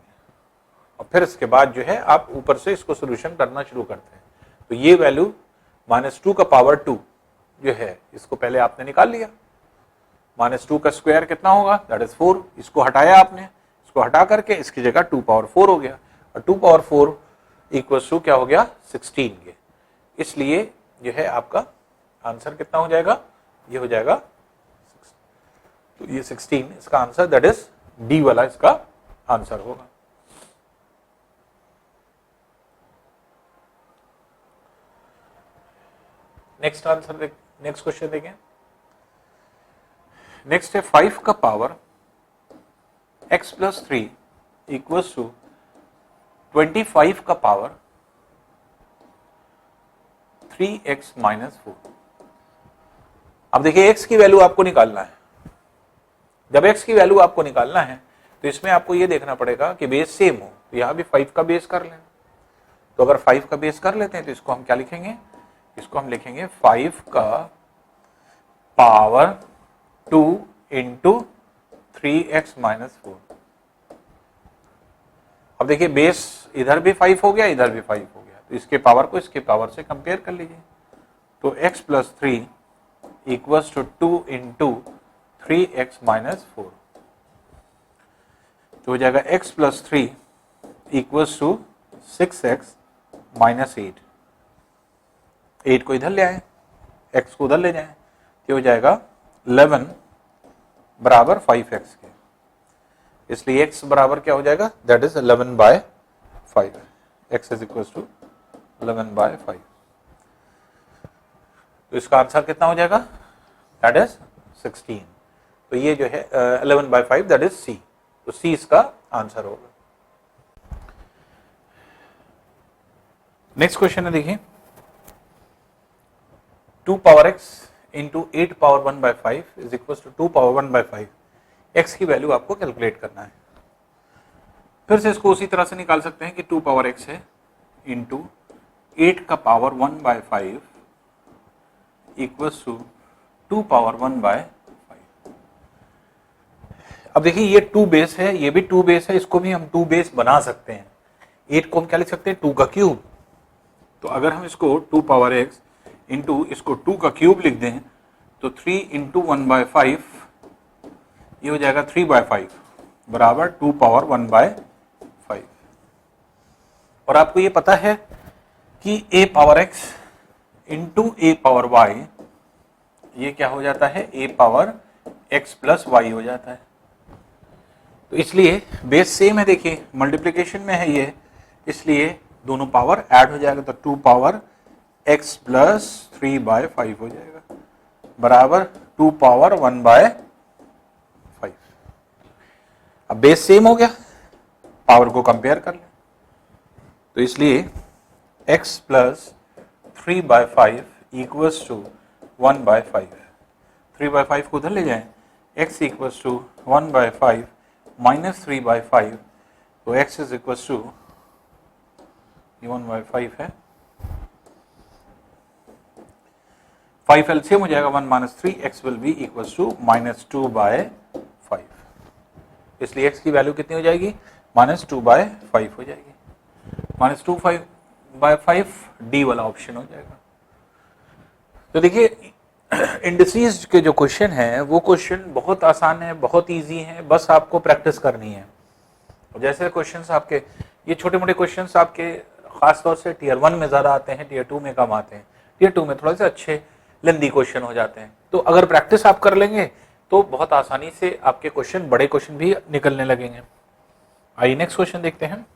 और फिर इसके बाद जो है आप ऊपर से इसको सोल्यूशन करना शुरू करते हैं। तो ये वैल्यू -2 का पावर 2 जो है इसको पहले आपने निकाल लिया। -2 का स्क्वायर कितना होगा, दैट इज 4। इसको हटाया आपने, इसको हटा करके इसकी जगह 2 पावर 4 हो गया, और 2 पावर 4 इक्वल्स टू क्या हो गया, 16 के। इसलिए जो है आपका आंसर कितना हो जाएगा, ये हो जाएगा, तो ये 16 इसका आंसर, दैट इज डी वाला इसका आंसर होगा। नेक्स्ट आंसर, नेक्स्ट क्वेश्चन देखें। नेक्स्ट है 5 का पावर x + 3 इक्वल्स टू 25 का पावर 3x - 4। अब देखिए x की वैल्यू आपको निकालना है। जब x की वैल्यू आपको निकालना है तो इसमें आपको ये देखना पड़ेगा कि बेस सेम हो। तो यहां भी 5 का बेस कर लें। तो अगर 5 का बेस कर लेते हैं तो इसको हम क्या लिखेंगे, इसको हम लिखेंगे 5 का पावर 2 इंटू 3x - 4। अब देखिए बेस इधर भी 5 हो गया, इधर भी 5 हो गया, तो इसके पावर को इसके पावर से कंपेयर कर लीजिए। तो x + 3 equals to 2 into 3x - 4। तो हो जाएगा x + 3 इक्वल्स टू 6x - 8। 8 को इधर ले आए, x को उधर ले जाएं, तो हो जाएगा 11 बराबर 5x के। इसलिए x बराबर क्या हो जाएगा, that is 11/5। x is equal to 11/5। तो इसका आंसर कितना हो जाएगा, दैट इज 16। तो ये जो है 11/5 दैट इज सी। तो सी इसका आंसर होगा। नेक्स्ट क्वेश्चन है, देखिए 2 power x into 8 power 1/5 is equal to 2 power 1/5। x की वैल्यू आपको कैलकुलेट करना है। फिर से इसको उसी तरह से निकाल सकते हैं कि 2 पावर x है इंटू 8 का पावर 1/5 इक्वल्स टू 2 पावर 1/5। अब देखिए ये 2 बेस है, ये भी 2 बेस है, इसको भी हम 2 बेस बना सकते हैं। 8 को हम क्या लिख सकते हैं, 2 का क्यूब। तो अगर हम इसको 2 पावर x इंटू इसको 2 का क्यूब लिख दें तो 3 इंटू 1/5 ये हो जाएगा 3/5 बराबर 2 पावर 1/5। और आपको ये पता है कि a power x into a power y ये क्या हो जाता है, a पावर x + y हो जाता है। तो इसलिए बेस सेम है, देखिए मल्टीप्लिकेशन में है ये, इसलिए दोनों पावर ऐड हो जाएगा। तो 2 पावर x + 3/5 हो जाएगा बराबर 2 पावर 1/5। अब बेस सेम हो गया, पावर को कंपेयर कर लें। तो इसलिए x प्लस 3/5 इक्वल्स टू 1/5। 3/5 को उधर ले जाएं, x इक्वल्स टू 1/5 माइनस 3/5, तो x इज इक्वल्स टू 1/5 है, 5 एलसीएम हो जाएगा 1 minus 3, x will be equals to -2/5। इसलिए x की वैल्यू कितनी हो जाएगी, -2/5 हो जाएगी। -2/5 डी वाला ऑप्शन हो जाएगा। तो देखिए इंडिसेस के जो क्वेश्चन है वो क्वेश्चन बहुत आसान है, बहुत इजी है, बस आपको प्रैक्टिस करनी है। जैसे क्वेश्चंस आपके ये छोटे मोटे क्वेश्चंस आपके खासतौर से टीयर 1 में ज़्यादा आते हैं, टीयर 2 में कम आते हैं, टीयर 2 में थोड़े से अच्छे लेंदी क्वेश्चन हो जाते हैं। तो अगर प्रैक्टिस आप कर लेंगे तो बहुत आसानी से आपके क्वेश्चन, बड़े क्वेश्चन भी निकलने लगेंगे। आइए नेक्स्ट क्वेश्चन देखते हैं।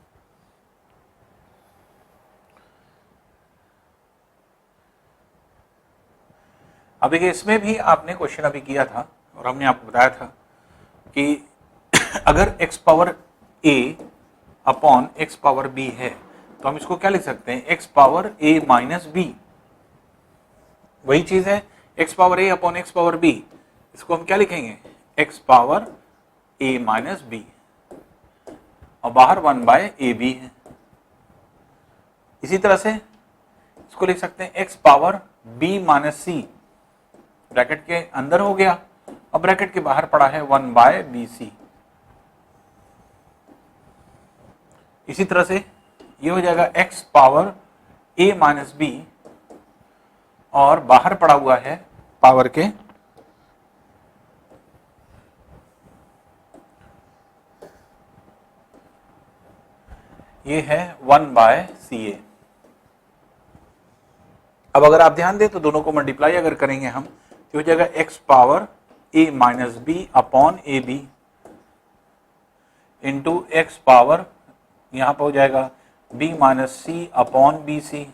अब देखिए इसमें भी आपने क्वेश्चन अभी किया था और हमने आपको बताया था कि अगर x power a upon x power b है तो हम इसको क्या लिख सकते हैं, x power a minus b। वही चीज है x power a upon x power b, इसको हम क्या लिखेंगे, x power a minus b, और बाहर 1/ab है। इसी तरह से इसको लिख सकते हैं x power b minus c, bracket के अंदर हो गया और ब्रैकेट के बाहर पड़ा है 1/bc। इसी तरह से ये हो जाएगा x power a minus b और बाहर पड़ा हुआ है पावर के ये है 1/ca। अब अगर आप ध्यान दें तो दोनों को मल्टीप्लाई अगर करेंगे हम तो हो जाएगा x power a minus b upon A B into x power यहां पर हो जाएगा b minus c upon B C,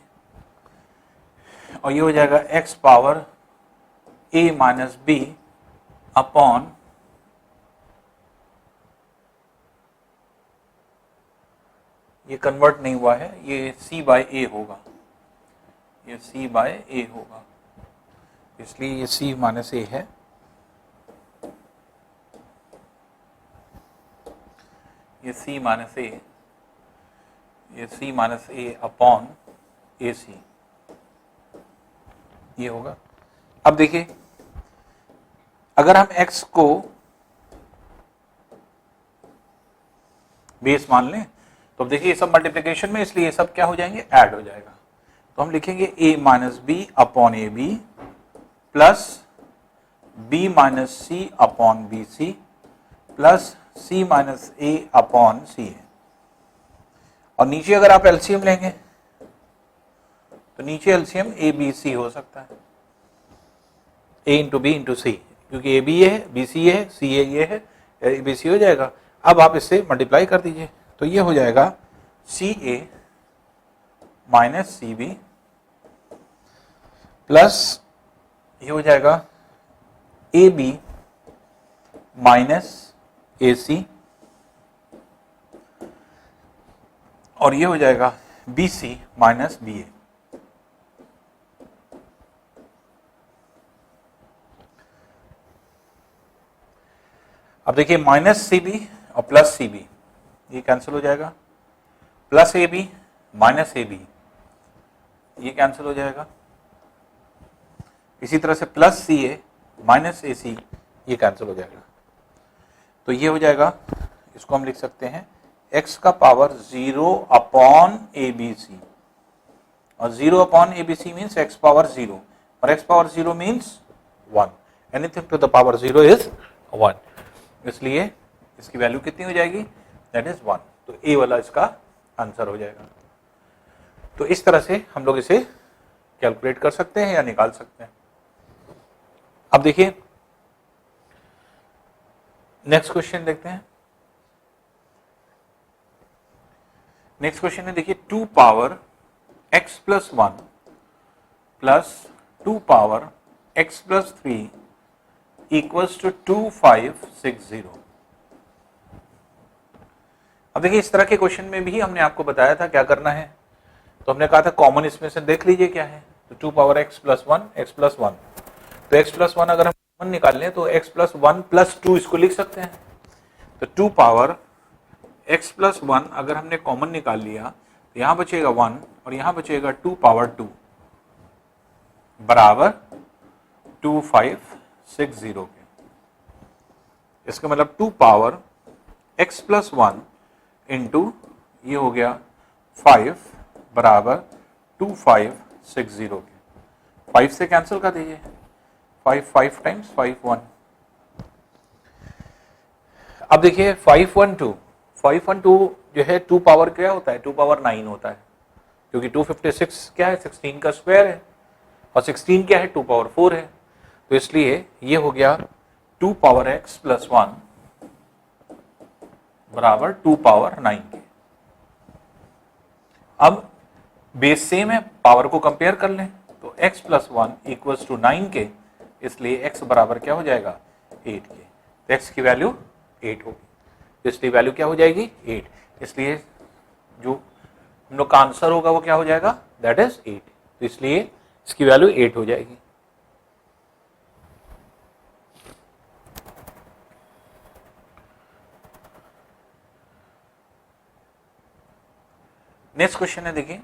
और ये हो जाएगा x power a minus b upon ये कन्वर्ट नहीं हुआ है, ये c/a होगा, ये c/a होगा, इसलिए ये c माइनस a है। ये c माइनस a, ये c minus a upon ac, ये होगा। अब देखिए अगर हम x को बेस मान लें तो अब देखिए ये सब मल्टीप्लिकेशन में, इसलिए ये सब क्या हो जाएंगे, ऐड हो जाएगा। तो हम लिखेंगे a minus b upon A b plus b minus c upon B c plus c minus a upon c है। और नीचे अगर आप एलसीएम लेंगे तो नीचे एलसीएम ए बी सी हो सकता है, a इंटू बी इंटू सी, क्योंकि ए बी ये है, बी सी ये है, सी ये है, ए बी सी हो जाएगा। अब आप इससे मल्टीप्लाई कर दीजिए तो ये हो जाएगा सी ए माइनस सी बी प्लस ये हो जाएगा ए बी माइनस ए सी, और ये हो जाएगा B C minus B A. अब देखिए माइनस सी बी और प्लस सी बी ये कैंसिल हो जाएगा, plus A B minus A B ये कैंसिल हो जाएगा, इसी तरह से प्लस सी ए माइनस ए सी ये कैंसिल हो जाएगा। तो ये हो जाएगा, इसको हम लिख सकते हैं x का पावर 0 अपॉन ए बी सी, और 0 अपॉन ए B C means x power 0, और x power 0 means 1, anything to the power 0 is 1, इसलिए इसकी वैल्यू कितनी हो जाएगी, दैट इज 1। तो ए वाला इसका आंसर हो जाएगा। तो इस तरह से हम लोग इसे कैलकुलेट कर सकते हैं या निकाल सकते हैं। अब देखिए नेक्स्ट क्वेश्चन देखते हैं। नेक्स्ट क्वेश्चन है, देखिए 2 power x plus 1 plus 2 power x plus 3 equals to 2560। अब देखिए इस तरह के क्वेश्चन में भी हमने आपको बताया था क्या करना है, तो हमने कहा था कॉमन इसमें से देख लीजिए क्या है, तो 2 power x plus 1 x plus 1, तो x प्लस 1 अगर हम कॉमन निकाल लें तो x प्लस 1 प्लस 2 इसको लिख सकते हैं, तो 2 पावर x प्लस 1 अगर हमने कॉमन निकाल लिया तो यहाँ बचेगा 1 और यहाँ बचेगा 2 पावर 2 बराबर 2560 के। इसका मतलब 2 पावर x प्लस 1 इंटू ये हो गया 5 बराबर 2560 के। 5 से कैंसिल कर दीजिए, 5 टाइम्स 5 1। अब देखिए 512 जो है 2 पावर क्या होता है, 2 पावर 9 होता है, क्योंकि 256 क्या है 16 का स्क्वायर है और 16 क्या है 2 पावर 4 है, तो इसलिए ये हो गया 2 पावर x प्लस 1 बराबर 2 पावर 9 के। अब बेस सेम है, पावर को कंपेयर कर लें तो x प्लस 1 इक्वल्स टू 9 के, इसलिए x बराबर क्या हो जाएगा 8 के, तो x की वैल्यू 8 होगी, इसलिए वैल्यू क्या हो जाएगी 8, इसलिए जो हम लोग का आंसर होगा वो क्या हो जाएगा दैट इज 8, तो इसलिए इसकी वैल्यू 8 हो जाएगी। नेक्स्ट क्वेश्चन है देखिए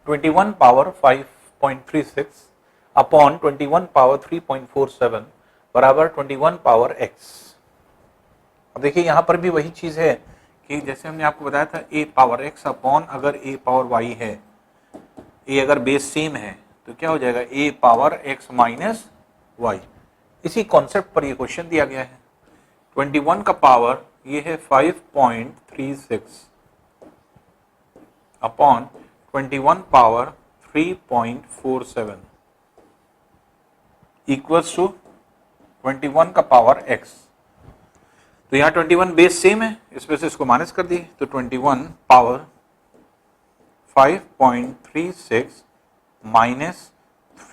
21 पावर 5.36 अपॉन 21 पावर 3.47 बराबर 21 पावर x। अब देखिए यहां पर भी वही चीज है कि जैसे हमने आपको बताया था a पावर x अपॉन अगर a पावर y है, a अगर बेस सेम है तो क्या हो जाएगा a power x minus Y. इसी कॉन्सेप्ट पर ये क्वेश्चन दिया गया है। 21 का पावर ये है 5.36 अपॉन 21 पावर 3.47 इक्वल्स टू 21 का पावर x। तो यहाँ 21 बेस सेम है, इसमें से इसको माइनस कर दिए तो 21 power 5.36 minus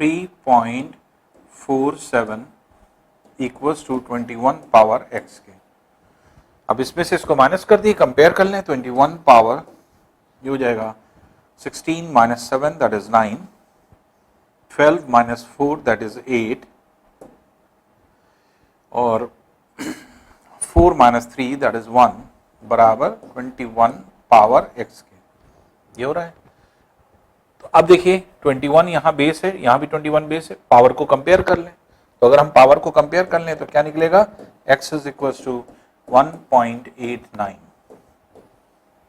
3.47 equals to 21 power x के। अब इसमें से इसको माइनस कर दिए, कंपेयर कर लें, 21 पावर ये हो जाएगा 16 minus 7 that is 9, 12 minus 4 that is 8 और 4 माइनस 3 दैट इज 1 बराबर 21 पावर x के। ये हो रहा है। तो अब देखिए 21 यहाँ बेस है, यहाँ भी 21 बेस है, पावर को कंपेयर कर लें, तो अगर हम पावर को कंपेयर कर लें तो क्या निकलेगा x इज इक्वल्स टू 1.89,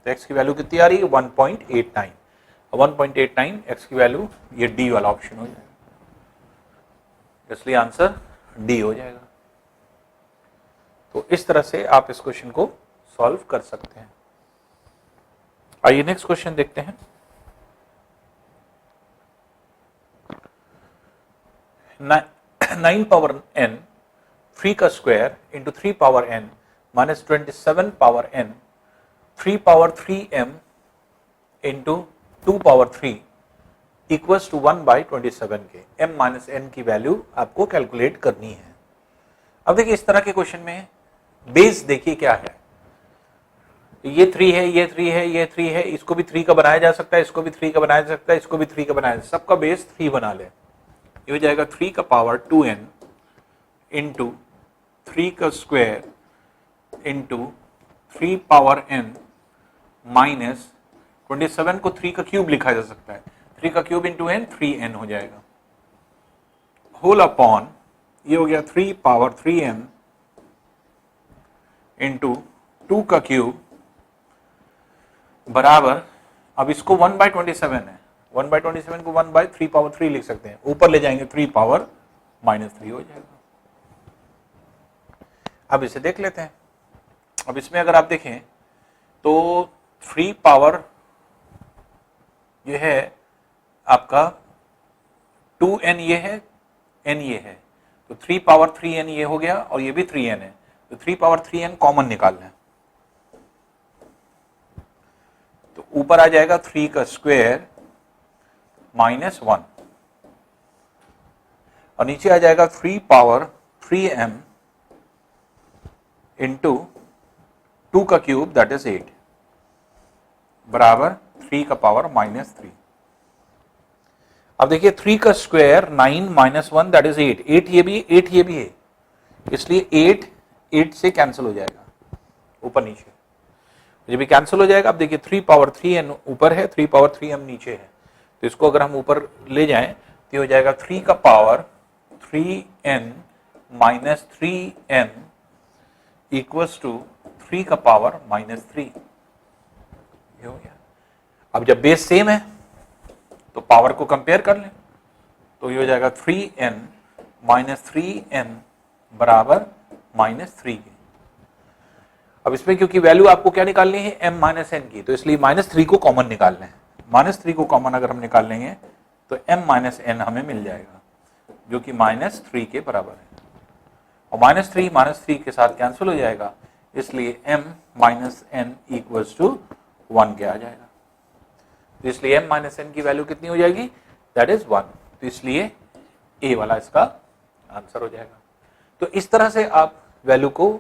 तो x की वैल्यू कितनी आ रही है 1.89, 1.89 x की वैल्यू ये डी वाला ऑप्शन हो जाएगा, इसलिए आंसर डी हो जाएगा। तो इस तरह से आप इस क्वेश्चन को सॉल्व कर सकते हैं। आइए नेक्स्ट क्वेश्चन देखते हैं। 9 पावर n 3 का square into 3 power n minus 27 power n 3 power 3m into 2 power 3 equals to 1/27 के। m माइनस n की वैल्यू आपको कैलकुलेट करनी है। अब देखिए इस तरह के क्वेश्चन में बेस देखिए क्या है, ये 3 है, ये 3 है, ये 3 है, इसको भी 3 का बनाया जा सकता है, इसको भी 3 का बनाया जा सकता है, इसको भी 3 का बनाया जा सकता है, सबका बेस 3 बना ले। ये हो जाएगा 3 का पावर 2n इंटू 3 का square into 3 power n minus 27 को 3 का क्यूब लिखा जा सकता है, 3 का क्यूब इंटू n 3n हो जाएगा, होल अपॉन ये हो गया 3 पावर 3m इंटू 2 का क्यूब बराबर, अब इसको 1/27 है, 1/27 को 1/3 पावर 3 लिख सकते हैं, ऊपर ले जाएंगे 3 पावर माइनस 3 हो जाएगा। अब इसे देख लेते हैं। अब इसमें अगर आप देखें तो 3 पावर ये है आपका 2n ये है, n ये है, तो 3 पावर 3n ये हो गया और ये भी 3n है, तो 3 पावर 3n कॉमन निकालना है, तो ऊपर आ जाएगा 3 का स्क्वायर माइनस 1 और नीचे आ जाएगा 3 पावर 3m इंटू 2 का क्यूब दैट इज 8 बराबर 3 का पावर -3। अब देखिए 3 का स्क्वायर 9 -1 दैट इज 8, 8 ये भी 8 ये भी है, इसलिए 8 से कैंसिल हो जाएगा ऊपर नीचे, ये भी कैंसिल हो जाएगा। अब देखिए 3 पावर 3n ऊपर है, 3 पावर 3m नीचे है, तो इसको अगर हम ऊपर ले जाएं तो हो जाएगा 3 का power 3n minus 3m equals to 3 का पावर -3। ये हो गया। अब जब बेस सेम है तो पावर को कंपेयर कर लें, तो ये हो जाएगा 3n माइनस 3m बराबर -3 के। अब इसमें क्योंकि वैल्यू आपको क्या निकालनी है m माइनस n की, तो इसलिए -3 को कॉमन निकालना है। -3 को कॉमन अगर हम निकाल लेंगे तो m माइनस n हमें मिल जाएगा, जो कि -3 के बराबर है, और -3 के साथ कैंसिल हो जाएगा, इसलिए m minus n equals to 1 के आ जाएगा। तो इसलिए m माइनस n की वैल्यू कितनी हो जाएगी, दैट इज 1। तो इसलिए a वाला इसका आंसर हो जाएगा। तो इस तरह से आप वैल्यू को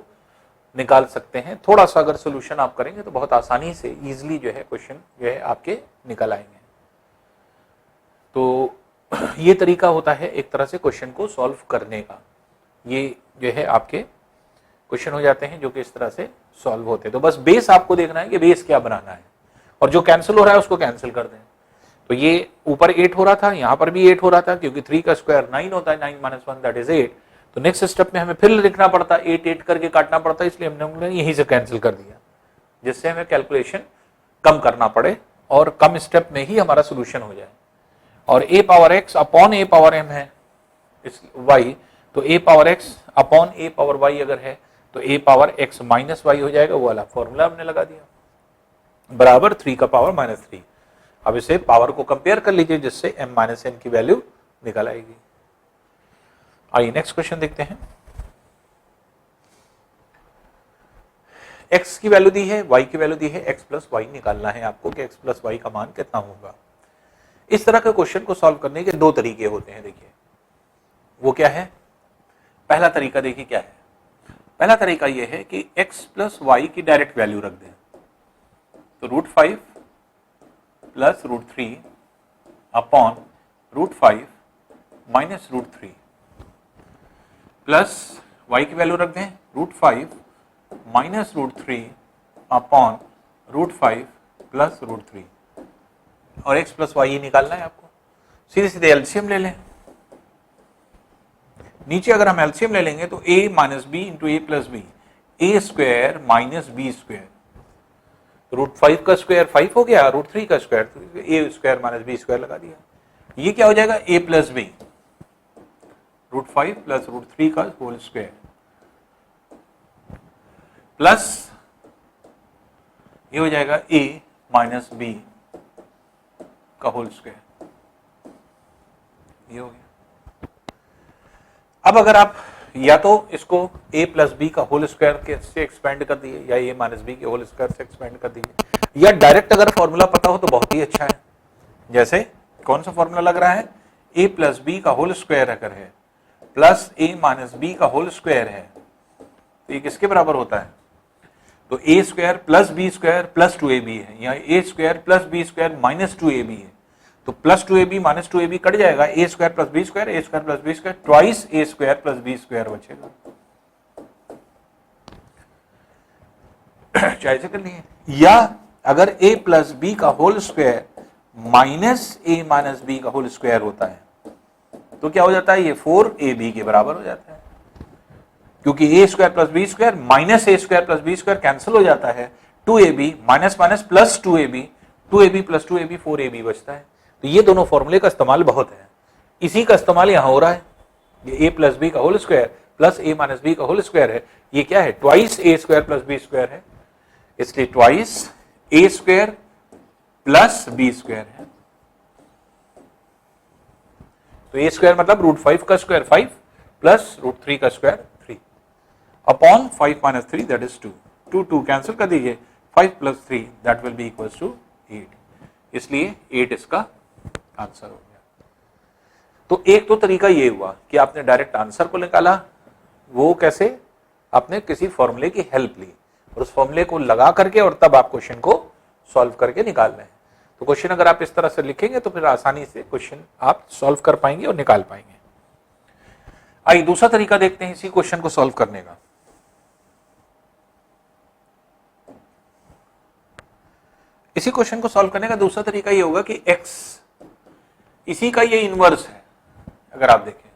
निकाल सकते हैं। थोड़ा सा अगर सोल्यूशन आप करेंगे तो बहुत आसानी से इजीली जो है क्वेश्चन जो है आपके निकल आएंगे। तो ये तरीका होता है एक तरह से क्वेश्चन को सॉल्व करने का। ये जो है आपके क्वेश्चन हो जाते हैं जो कि इस तरह से सॉल्व होते हैं। तो बस बेस आपको देखना है कि बेस क्या बनाना है, और जो कैंसिल हो रहा है उसको कैंसिल कर दें। तो ये ऊपर 8 हो रहा था, यहाँ पर भी 8 हो रहा था, क्योंकि 3 का स्क्वायर 9 होता है, 9 माइनस 1 दैट इज 8। तो नेक्स्ट स्टेप में हमें फिर लिखना पड़ता, 8 करके काटना पड़ता, इसलिए हमने यहीं से कैंसिल कर दिया, जिससे हमें कैलकुलेशन कम करना पड़े और कम स्टेप में ही हमारा सोल्यूशन हो जाए। और a power x upon a power m है इस y, तो a power x upon a power y अगर है तो a power x minus y हो जाएगा, वो वाला फॉर्मूला हमने लगा दिया, बराबर 3 का पावर -3। अब इसे पावर को कंपेयर कर लीजिए, जिससे m माइनस n की वैल्यू निकल आएगी। आइए नेक्स्ट क्वेश्चन देखते हैं। x की वैल्यू दी है, y की वैल्यू दी है, x प्लस वाई निकालना है आपको कि x प्लस वाई का मान कितना होगा। इस तरह के क्वेश्चन को सॉल्व करने के दो तरीके होते हैं। देखिए वो क्या है, पहला तरीका देखिए क्या है। पहला तरीका यह है कि x प्लस वाई की डायरेक्ट वैल्यू रख दें, तो √5 plus √3 upon √5 minus √3 plus y की वैल्यू रख दें √5 माइनस √3 अपॉन √5 प्लस √3, और x प्लस वाई निकालना है आपको। सीधे सीधे एलसीएम ले लें। नीचे अगर हम एलसीएम ले लेंगे तो a minus B into A plus B, A square minus B square, √5 का स्क्वायर 5 हो गया, √3 का square A square minus B square लगा दिया। ये क्या हो जाएगा, a प्लस बी, √5 प्लस √3 का होल स्क्वायर, प्लस ये हो जाएगा a माइनस बी का होल स्क्वायर। ये हो गया। अब अगर आप या तो इसको a प्लस बी का होल स्क्वायर से एक्सपेंड कर दिए, या a माइनस बी के होल स्क्वायर से एक्सपेंड कर दिए, या डायरेक्ट अगर फॉर्मूला पता हो तो बहुत ही अच्छा है। जैसे कौन सा फॉर्मूला लग रहा है, a प्लस बी का होल स्क्वायर अगर है प्लस a माइनस बी का होल स्क्वायर है, तो ये किसके बराबर होता है, तो a square plus B square plus 2ab है, यहाँ a square plus B square minus 2ab है, तो plus 2ab minus 2ab cut जाएगा, a square plus B square, a square plus B square, twice a square plus B square बचेगा। चाहे से कर लिए। या अगर a प्लस बी का whole square minus a minus B का होल स्क्वायर होता है, तो क्या हो जाता है, ये 4ab के बराबर हो जाता है, क्योंकि a square plus B square minus a square plus B square cancel हो जाता है, 2ab minus minus plus 2ab, 2ab plus 2ab 4ab बचता है। तो ये दोनों फॉर्मूले का इस्तेमाल बहुत है, इसी का इस्तेमाल यहां हो रहा है। ये a प्लस बी का whole square plus a minus B का होल स्क्वायर है, ये क्या है, twice a square plus B square है, इसलिए twice a square plus B square है। तो a स्क्वायर मतलब √5 का स्क्वायर 5 प्लस √3 का square 3 upon 5 minus 3 that is 2, 2 cancel कर दीजिए, 5 plus 3 that will be equals to 8, इसलिए 8 इसका आंसर हो गया। तो एक तो तरीका ये हुआ कि आपने डायरेक्ट आंसर को निकाला, वो कैसे, आपने किसी फॉर्मूले की हेल्प ली, और उस फॉर्मूले को लगा करके और तब आप क्वेश्चन को सॉल्व करके निकाल रहे हैं। तो क्वेश्चन अगर आप इस तरह से लिखेंगे तो फिर आसानी से क्वेश्चन आप सॉल्व कर पाएंगे और निकाल पाएंगे। आइए दूसरा तरीका देखते हैं इसी क्वेश्चन को सॉल्व करने का। इसी क्वेश्चन को सॉल्व करने का दूसरा तरीका ये होगा कि x इसी का ये इनवर्स है, अगर आप देखें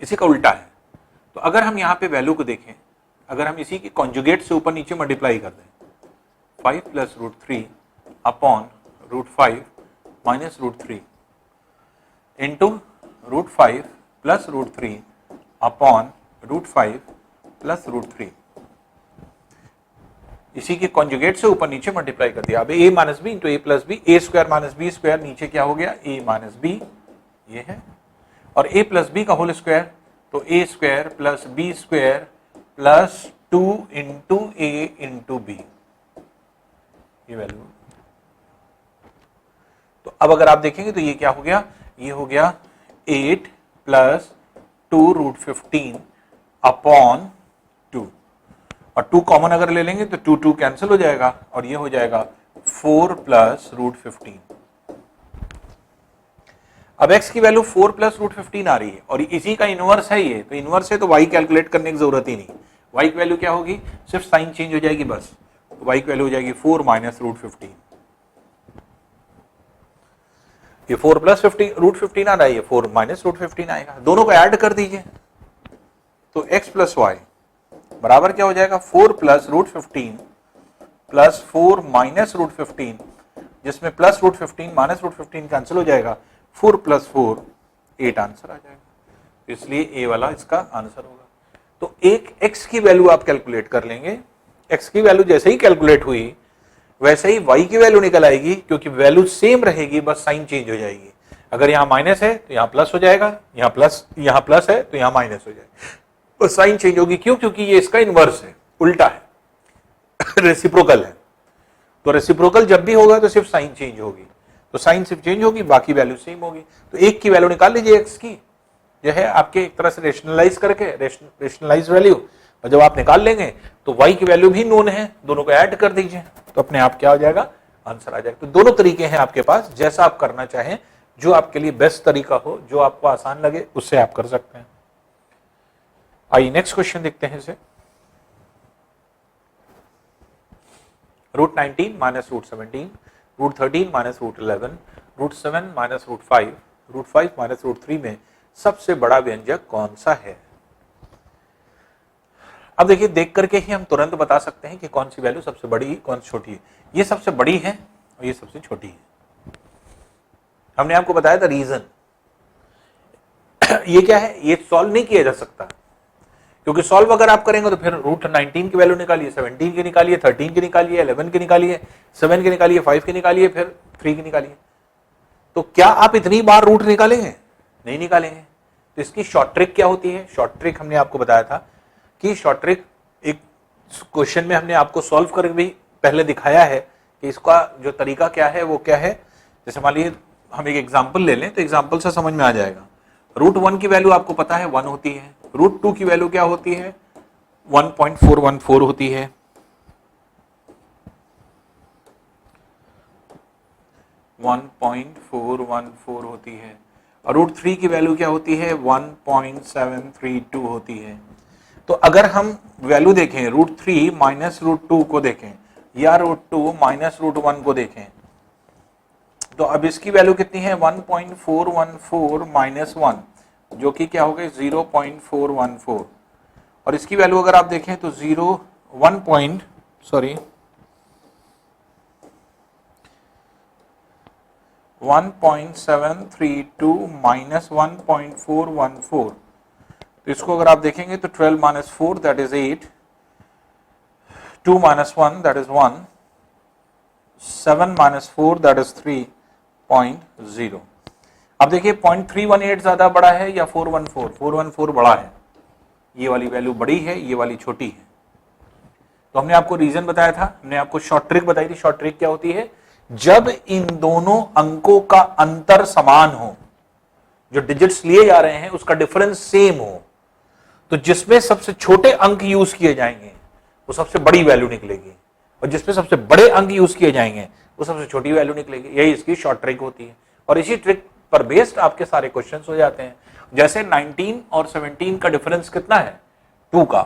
इसी का उल्टा है। तो अगर हम यहां पे वैल्यू को देखें, अगर हम इसी की कॉन्जुगेट से ऊपर नीचे मल्टीप्लाई कर दें 5 plus root 3 upon root 5 minus root 3 into root 5 plus root 3 upon root 5 plus root 3, इसी के कॉन्जुगेट से ऊपर नीचे मल्टीप्लाई कर दिया। अब a minus B into A plus B, A square minus B square, नीचे क्या हो गया a माइनस बी, ये है, और a प्लस बी का होल स्क्वायर, तो a square plus B square plus 2 into A into B, ये वैल्यू। तो अब अगर आप देखेंगे तो ये क्या हो गया, ये हो गया 8 प्लस 2 रूट 15 अपॉन 2, और 2 कॉमन अगर ले लेंगे तो 2 2 कैंसिल हो जाएगा और ये हो जाएगा 4 प्लस रूट 15। अब x की वैल्यू 4 प्लस रूट 15 आ रही है और इसी का इनवर्स है ये, तो इनवर्स है तो y कैलकुलेट करने की जरूरत ही नहीं। y की वैल्यू क्या होगी, सिर्फ साइन चेंज हो जाएगी बस, तो y की वैल्यू हो जाएगी 4 माइनस रूट 15। ये 4 प्लस रूट 15 आ रहा है, ये 4 माइनस रूट 15 आएगा, दोनों को ऐड कर दीजिए तो x प्लस वाई बराबर क्या हो जाएगा 4 plus root 15 plus 4 minus root 15, जिसमें plus root 15 minus root 15 cancel हो जाएगा, 4 प्लस 4 8 आंसर आ जाएगा। इसलिए ए वाला इसका आंसर होगा। तो एक x की वैल्यू आप कैलकुलेट कर लेंगे, x की वैल्यू जैसे ही कैलकुलेट हुई वैसे ही y की वैल्यू निकल आएगी, क्योंकि वैल्यू सेम रहेगी, बस साइन चेंज हो जाएगी। अगर यहाँ माइनस है तो यहाँ प्लस हो जाएगा, यहाँ प्लस है तो यहाँ माइनस हो जाएगा, बस साइन चेंज होगी। क्यों, क्योंकि ये इसका इनवर्स है, उल्टा है, रेसिप्रोकल है। तो रेसिप्रोकल जब भी होगा तो सिर्फ साइन चेंज होगी, तो साइन सिर्फ चेंज होगी, बाकी वैल्यू सेम होगी। तो एक की वैल्यू निकाल लीजिए x की, जो है आपके एक तरह से रेशनलाइज करके, रेशनलाइज वैल्यू, और जब आप निकाल लेंगे तो y की वैल्यू भी नोन है, दोनों को ऐड कर दीजिए तो अपने आप क्या हो जाएगा, आंसर आ जाएगा। तो दोनों तरीके हैं आपके पास, जैसा आप करना चाहें, जो आपके लिए बेस्ट तरीका हो, जो आपको आसान लगे उससे आप कर सकते हैं। आइए नेक्स्ट क्वेश्चन देखते हैं इसे। Root 19 minus root 17, root 13 minus root 11, root 7 minus root 5, root 5 minus root 3 में सबसे बड़ा व्यंजक कौन सा है। अब देखिए, देख करके ही हम तुरंत बता सकते हैं कि कौन सी वैल्यू सबसे बड़ी, कौन सी छोटी है। ये सबसे बड़ी है और ये सबसे छोटी है। हमने आपको बताया था रीजन। ये क्या है, ये सॉल्व नहीं किया जा सकता, क्योंकि सॉल्व अगर आप करेंगे तो फिर रूट 19 की वैल्यू निकालिए, 17 की निकालिए, 13 की निकालिए, 11 की निकालिए, 7 की निकालिए, 5 की निकालिए, फिर 3 की निकालिए। तो क्या आप इतनी बार रूट निकालेंगे? नहीं निकालेंगे। तो इसकी शॉर्ट ट्रिक क्या होती है? शॉर्ट ट्रिक हमने आपको बताया था कि शॉर्ट ट्रिक एक क्वेश्चन में हमने आपको सॉल्व करके भी पहले दिखाया है कि इसका जो तरीका क्या है वो क्या है। जैसे मान लीजिए हम एक एग्जाम्पल ले लें तो एग्जाम्पल से समझ में आ जाएगा। रूट 1 की वैल्यू आपको पता है 1 होती है, रूट 2 की वैल्यू क्या होती है 1.414 होती है, होती है, और रूट 3 की वैल्यू क्या होती है 1.732 होती है। तो अगर हम वैल्यू देखें रूट 3 माइनस रूट 2 को देखें या रूट 2 माइनस रूट 1 को देखें, तो अब इसकी वैल्यू कितनी है 1.414 माइनस 1, जो कि क्या हो गई 0.414, और इसकी वैल्यू अगर आप देखें तो 1.732 माइनस 1.414, तो इसको अगर आप देखेंगे तो 12 minus 4 that is 8, 2 minus 1 that is 1, 7 minus 4 that is 3.0। अब देखिए 0.318 ज्यादा बड़ा है या 414? 414 बड़ा है, ये वाली वैल्यू बड़ी है, ये वाली छोटी है। तो हमने आपको रीजन बताया था, हमने आपको शॉर्ट ट्रिक बताई थी। शॉर्ट ट्रिक क्या होती है? जब इन दोनों अंकों का अंतर समान हो, जो डिजिट्स लिए जा रहे हैं उसका डिफरेंस सेम हो, तो जिसमें सबसे छोटे अंक यूज किए जाएंगे वो सबसे बड़ी वैल्यू निकलेगी, और जिसपे सबसे बड़े अंक यूज किए जाएंगे वो सबसे छोटी वैल्यू निकलेगी। यही इसकी शॉर्ट ट्रिक होती है, और इसी ट्रिक पर बेस्ड आपके सारे क्वेश्चंस हो जाते हैं। जैसे 19 और 17 का डिफरेंस कितना है, 2 का।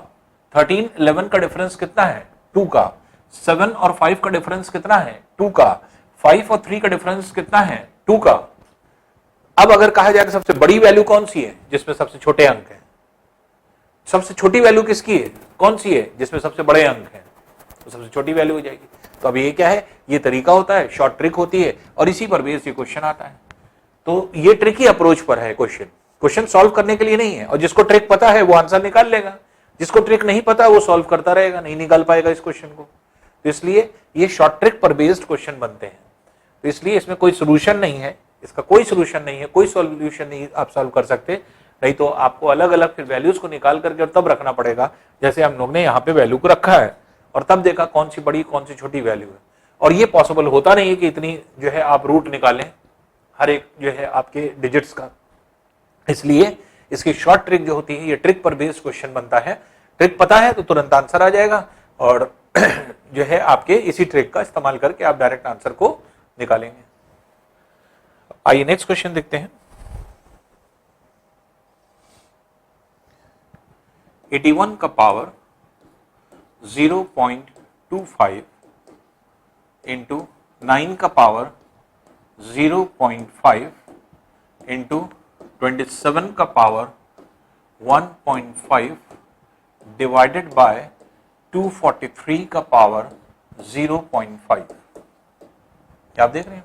13 11 का डिफरेंस कितना है, 2 का। 7 और 5 का डिफरेंस कितना है, 2 का। 5 और 3 का डिफरेंस कितना है, 2 का। अब अगर कहा जाए कि सबसे बड़ी वैल्यू कौन सी है, जिसमें सबसे छोटे अंक हैं। सबसे छोटी वैल्यू किसकी है, कौन सी है, जिसमें सबसे बड़े अंक हैं, तो सबसे छोटी वैल्यू हो जाएगी। तो अब ये क्या है, ये तरीका होता है, शॉर्ट ट्रिक होती है, और इसी पर बेस ये क्वेश्चन आता है। तो ये ट्रिकी अप्रोच पर है क्वेश्चन सॉल्व करने के लिए नहीं है, और जिसको ट्रिक पता है वो आंसर निकाल लेगा, जिसको ट्रिक नहीं पता वो सॉल्व करता रहेगा, नहीं निकाल पाएगा इस क्वेश्चन को। तो इसलिए ये शॉर्ट ट्रिक पर बेस्ड क्वेश्चन बनते हैं। तो इसलिए इसमें कोई सोल्यूशन नहीं है, इसका कोई सोल्यूशन नहीं है, कोई सॉल्यूशन नहीं आप सॉल्व कर सकते। नहीं तो आपको अलग अलग फिर वैल्यूज को निकाल करके और तब रखना पड़ेगा, जैसे हम लोग ने यहाँ पे वैल्यू को रखा है और तब देखा कौन सी बड़ी कौन सी छोटी वैल्यू है। और ये पॉसिबल होता नहीं है कि इतनी जो है आप रूट निकालें हर एक जो है आपके डिजिट्स का। इसलिए इसकी शॉर्ट ट्रिक जो होती है, ये ट्रिक पर बेस्ड क्वेश्चन बनता है। ट्रिक पता है तो तुरंत आंसर आ जाएगा, और जो है आपके इसी ट्रिक का इस्तेमाल करके आप डायरेक्ट आंसर को निकालेंगे। आइए नेक्स्ट क्वेश्चन देखते हैं। 81 का पावर 0.25 इंटू 9 का पावर 0.5 इंटू 27 का पावर 1.5 डिवाइडेड बाय 243 का पावर 0.5। आप देख रहे हैं।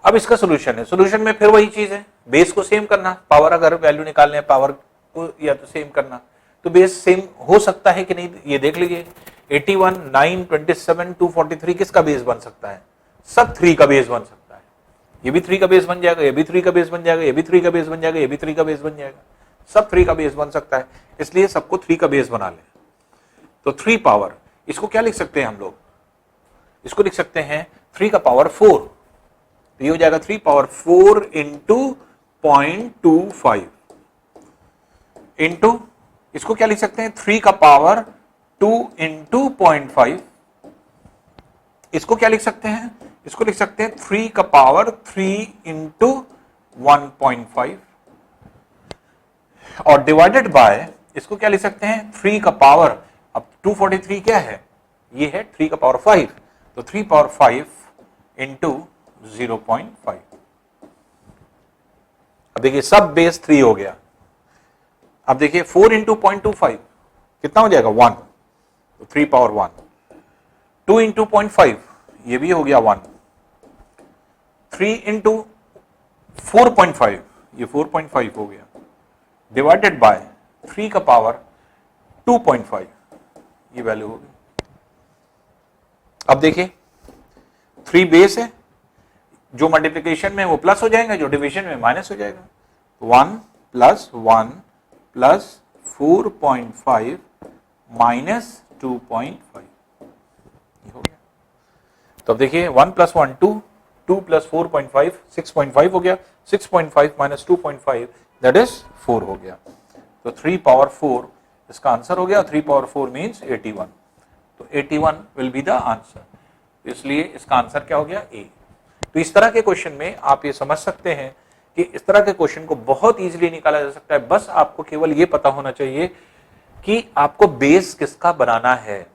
अब इसका सोल्यूशन है, सोल्यूशन में फिर वही चीज है, बेस को सेम करना। पावर अगर वैल्यू निकालने हैं पावर को या तो सेम करना, तो बेस सेम हो सकता है कि नहीं, ये देख लीजिए। 81, 9, 27, 243 किसका बेस बन सकता है, सब 3 का बेस बन सकता है। ये भी 3 का बेस बन जाएगा, ये भी 3 का बेस बन जाएगा, ये भी 3 का बेस बन जाएगा, ये भी 3 का बेस बन जाएगा, सब 3 का बेस बन सकता है। इसलिए सबको 3 का बेस बना लें। तो 3 पावर, इसको क्या लिख सकते हैं हम लोग, इसको लिख सकते हैं 3 का पावर 4। तो ये हो जाएगा 3 पावर 4 इंटू 0.25 इंटू, इसको क्या लिख सकते हैं 3 का पावर 2 इंटू 0.5। इसको क्या लिख सकते हैं, इसको लिख सकते हैं 3 का पावर 3 इंटू 1.5, और डिवाइडेड बाय इसको क्या लिख सकते हैं 3 का पावर, अब 243 क्या है, ये है 3 का पावर 5, तो 3 पावर 5 इंटू 0.5। अब देखिए सब बेस 3 हो गया। अब देखिए 4 इंटू 0.25 कितना हो जाएगा 1, तो 3 पावर 1। 2 इंटू 0.5 ये भी हो गया 1। 3 इंटू 4.5 ये 4.5 हो गया, डिवाइडेड बाय 3 का पावर 2.5 ये वैल्यू होगी। अब देखिए 3 बेस है, जो मल्टीप्लिकेशन में वो प्लस हो जाएगा, जो डिवीजन में माइनस हो जाएगा। 1 प्लस 1 प्लस 4.5 माइनस 2.5 हो गया। तो अब देखिए 1 प्लस 1 2, 2 प्लस 4.5 6.5 हो गया, 6.5 माइनस 2.5 दैट इज 4 हो गया। तो 3 पावर 4 इसका आंसर हो गया। 3 पावर 4 मीन्स 81, तो 81 विल बी द आंसर। इसलिए इसका आंसर क्या हो गया, ए। तो इस तरह के क्वेश्चन में आप ये समझ सकते हैं कि इस तरह के क्वेश्चन को बहुत इजीली निकाला जा सकता है। बस आपको केवल ये पता होना चाहिए कि आपको बेस किसका बनाना है।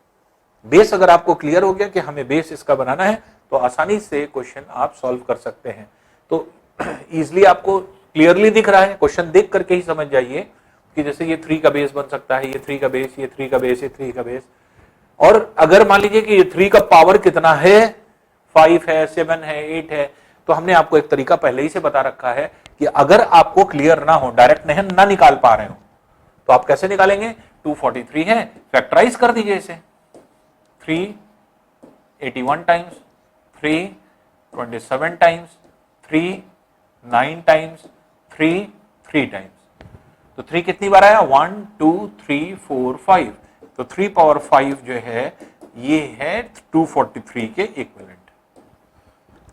बेस अगर आपको क्लियर हो गया कि हमें बेस इसका बनाना है, तो आसानी से क्वेश्चन आप सॉल्व कर सकते हैं। तो इजीली आपको क्लियरली दिख रहा है, क्वेश्चन देख करके ही समझ जाइए कि जैसे ये 3 का बेस बन सकता है, ये 3 का बेस, ये 3 का बेस, ये 3 का बेस। और अगर मान लीजिए कि ये 3 का पावर कितना है, 5 है, 7 है, 8 है, तो हमने आपको एक तरीका पहले ही से बता रखा है कि अगर आपको क्लियर ना हो, डायरेक्ट नहीं ना निकाल पा रहे हो, तो आप कैसे निकालेंगे। 243 है, फैक्टराइज कर दीजिए इसे। 3 81 टाइम्स, 3 27 टाइम्स, 3 9 टाइम्स, 3 3 टाइम्स। तो 3 कितनी बार आया, 1 2 3 4 5। तो 3 पावर 5 जो है ये है 243 के इक्विवेलेंट।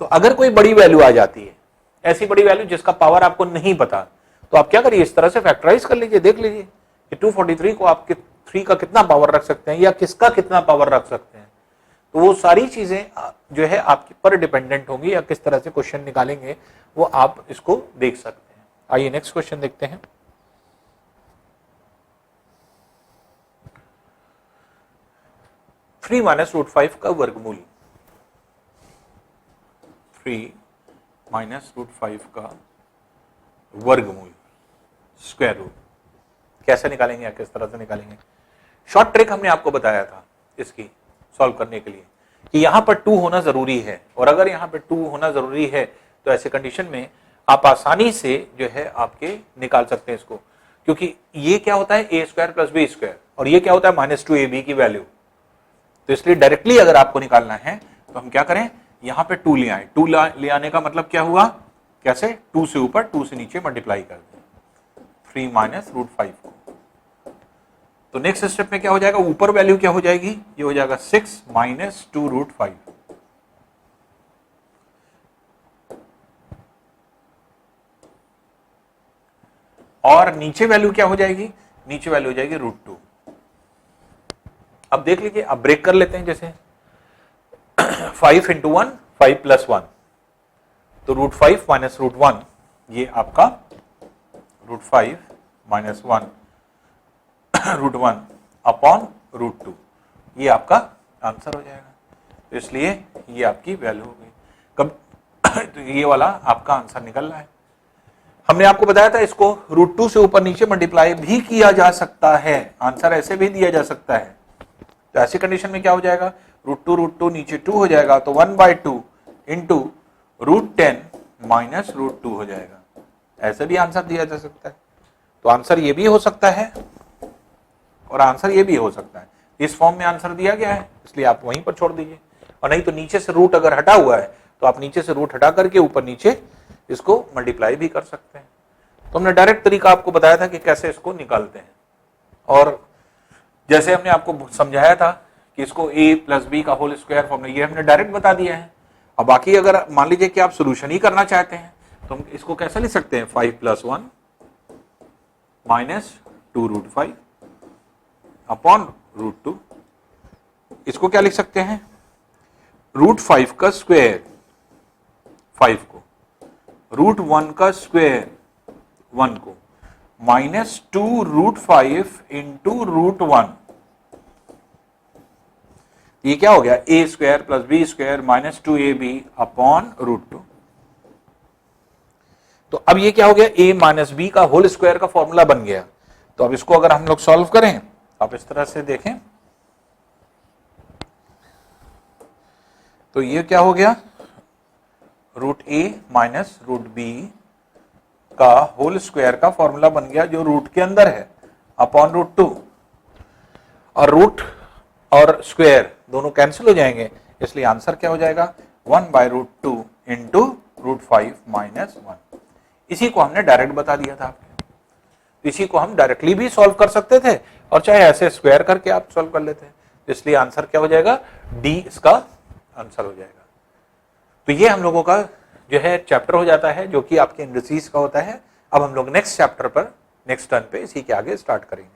तो अगर कोई बड़ी वैल्यू आ जाती है, ऐसी बड़ी वैल्यू जिसका पावर आपको नहीं पता, तो आप क्या करिए, इस तरह से फैक्टराइज कर लीजिए, देख लीजिए कि 243 को आप 3 का कितना पावर रख सकते हैं या किसका कितना पावर रख सकते हैं, तो वो सारी चीजें जो है आपके पर डिपेंडेंट होंगी या किस तरह से क्वेश्चन निकालेंगे वो आप इसको देख सकते हैं। आइए नेक्स्ट क्वेश्चन देखते हैं। थ्री माइनस रूट 5 का वर्गमूल, 3 माइनस रूट 5 का वर्गमूल स्क्वायर रूट कैसे निकालेंगे या किस तरह से निकालेंगे। शॉर्ट ट्रिक हमने आपको बताया था इसकी सॉल्व करने के लिए कि यहां पर 2 होना जरूरी है, और अगर यहां पर 2 होना जरूरी है तो ऐसे कंडीशन में आप आसानी से जो है आपके निकाल सकते हैं इसको, क्योंकि ये क्या होता है a² + b² और ये क्या होता है -2ab की वैल्यू। तो इसलिए डायरेक्टली अगर आपको निकालना है तो हम क्या करें, यहां पे 2 ले आए। 2 ले आने का मतलब क्या हुआ, कैसे 2 से ऊपर 2 से नीचे मल्टीप्लाई कर दें 3 माइनस रूट 5 को। तो नेक्स्ट स्टेप में क्या हो जाएगा, ऊपर वैल्यू क्या हो जाएगी, ये हो जाएगा 6 माइनस 2 रूट 5, और नीचे वैल्यू क्या हो जाएगी, नीचे वैल्यू हो जाएगी √2। अब देख लीजिए, अब ब्रेक कर लेते हैं, जैसे 5 × 1 5 + 1, तो √5 माइनस √1 ये आपका √5 माइनस 1 √1 अपॉन √2 ये आपका आंसर हो जाएगा। तो इसलिए ये आपकी वैल्यू हो गई। कब तो ये वाला आपका आंसर निकल रहा है। हमने आपको बताया था इसको √2 से ऊपर नीचे मल्टीप्लाई भी किया जा सकता है, आंसर ऐसे भी दिया जा सकता है। तो ऐसी कंडीशन में क्या हो जाएगा, √2 नीचे 2 हो जाएगा, तो 1/2 इंटू √10 माइनस √2 हो जाएगा। ऐसे भी आंसर दिया जा सकता है। तो आंसर ये भी हो सकता है और आंसर ये भी हो सकता है। इस फॉर्म में आंसर दिया गया है, इसलिए आप वहीं पर छोड़ दीजिए, और नहीं तो नीचे से रूट अगर हटा हुआ है तो आप नीचे से रूट हटा करके ऊपर नीचे इसको मल्टीप्लाई भी कर सकते हैं। तो हमने डायरेक्ट तरीका आपको बताया था कि कैसे इसको निकालते हैं, और जैसे हमने आपको समझाया था कि इसको a + b का होल स्क्वायर फॉर्मूला, ये हमने डायरेक्ट बता दिया है। अब बाकी अगर मान लीजिए कि आप सोल्यूशन ही करना चाहते हैं तो हम इसको कैसे लिख सकते हैं, 5 + 1 माइनस 2 √5 अपॉन √2। इसको क्या लिख सकते हैं, √5 का स्क्वायर 5 को, √1 का स्क्वायर 1 को, माइनस 2 √5 इंटू √1। ये क्या हो गया, a² + b² minus 2ab upon √2। तो अब ये क्या हो गया, a माइनस b का होल स्क्वायर का फॉर्मूला बन गया। तो अब इसको अगर हम लोग सॉल्व करें, आप इस तरह से देखें तो ये क्या हो गया, √a माइनस √b का होल स्क्वायर का फॉर्मूला बन गया जो रूट के अंदर है अपॉन √2, और रूट और स्क्वायर दोनों कैंसिल हो जाएंगे, इसलिए आंसर क्या हो जाएगा 1/√2 इंटू √5 माइनस 1। इसी को हमने डायरेक्ट बता दिया था आपको। इसी को हम डायरेक्टली भी सॉल्व कर सकते थे और चाहे ऐसे स्क्वायर करके आप सॉल्व कर लेते हैं, इसलिए आंसर क्या हो जाएगा, डी इसका आंसर हो जाएगा। तो ये हम लोगों का जो है चैप्टर हो जाता है जो कि आपके इंडिसेस का होता है। अब हम लोग नेक्स्ट चैप्टर पर नेक्स्ट टर्न पे इसी के आगे स्टार्ट करेंगे।